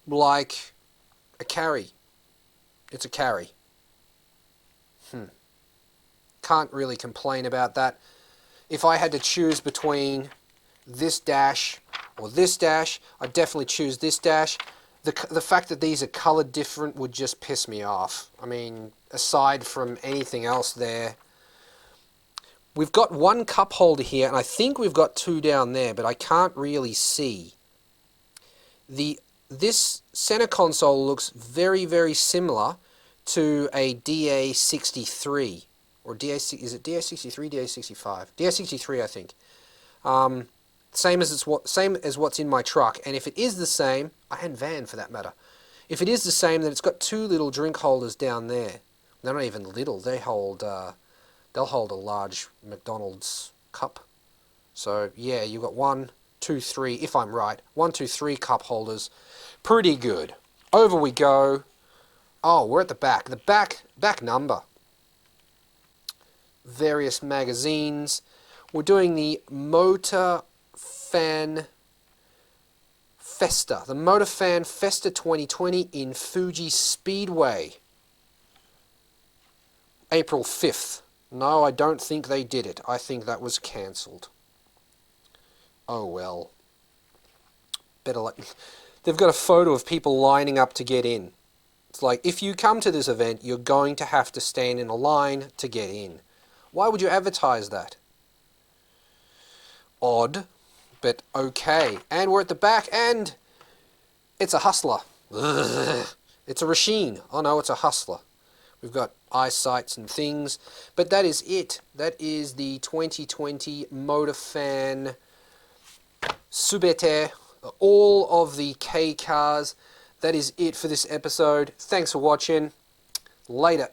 like a carry. It's a carry. Can't really complain about that. If I had to choose between this dash or this dash, I'd definitely choose this dash. The fact that these are coloured different would just piss me off. I mean, aside from anything else there. We've got one cup holder here, and I think we've got two down there, but I can't really see. This center console looks very, very similar to a DA63. Or is it DA63, DA65? DA63, I think. Same as what's in my truck. And if it is the same, and van for that matter, if it is the same, then it's got two little drink holders down there. They're not even little. They'll hold a large McDonald's cup. So yeah, you've got 1, 2, 3. If I'm right, 1, 2, 3 cup holders. Pretty good. Over we go. Oh, we're at the back. The back number. Various magazines. We're doing the MotorFan Festa. The MotorFan Festa 2020 in Fuji Speedway. April 5th. No, I don't think they did it. I think that was cancelled. Oh well. They've got a photo of people lining up to get in. It's like, if you come to this event, you're going to have to stand in a line to get in. Why would you advertise that? Odd, but okay. And we're at the back, and it's a Hustler. Ugh. It's a Racine. Oh no, it's a Hustler. We've got eyesights and things, but that is it. That is the 2020 MotorFan Subete, all of the Kei Cars. That is it for this episode. Thanks for watching. Later.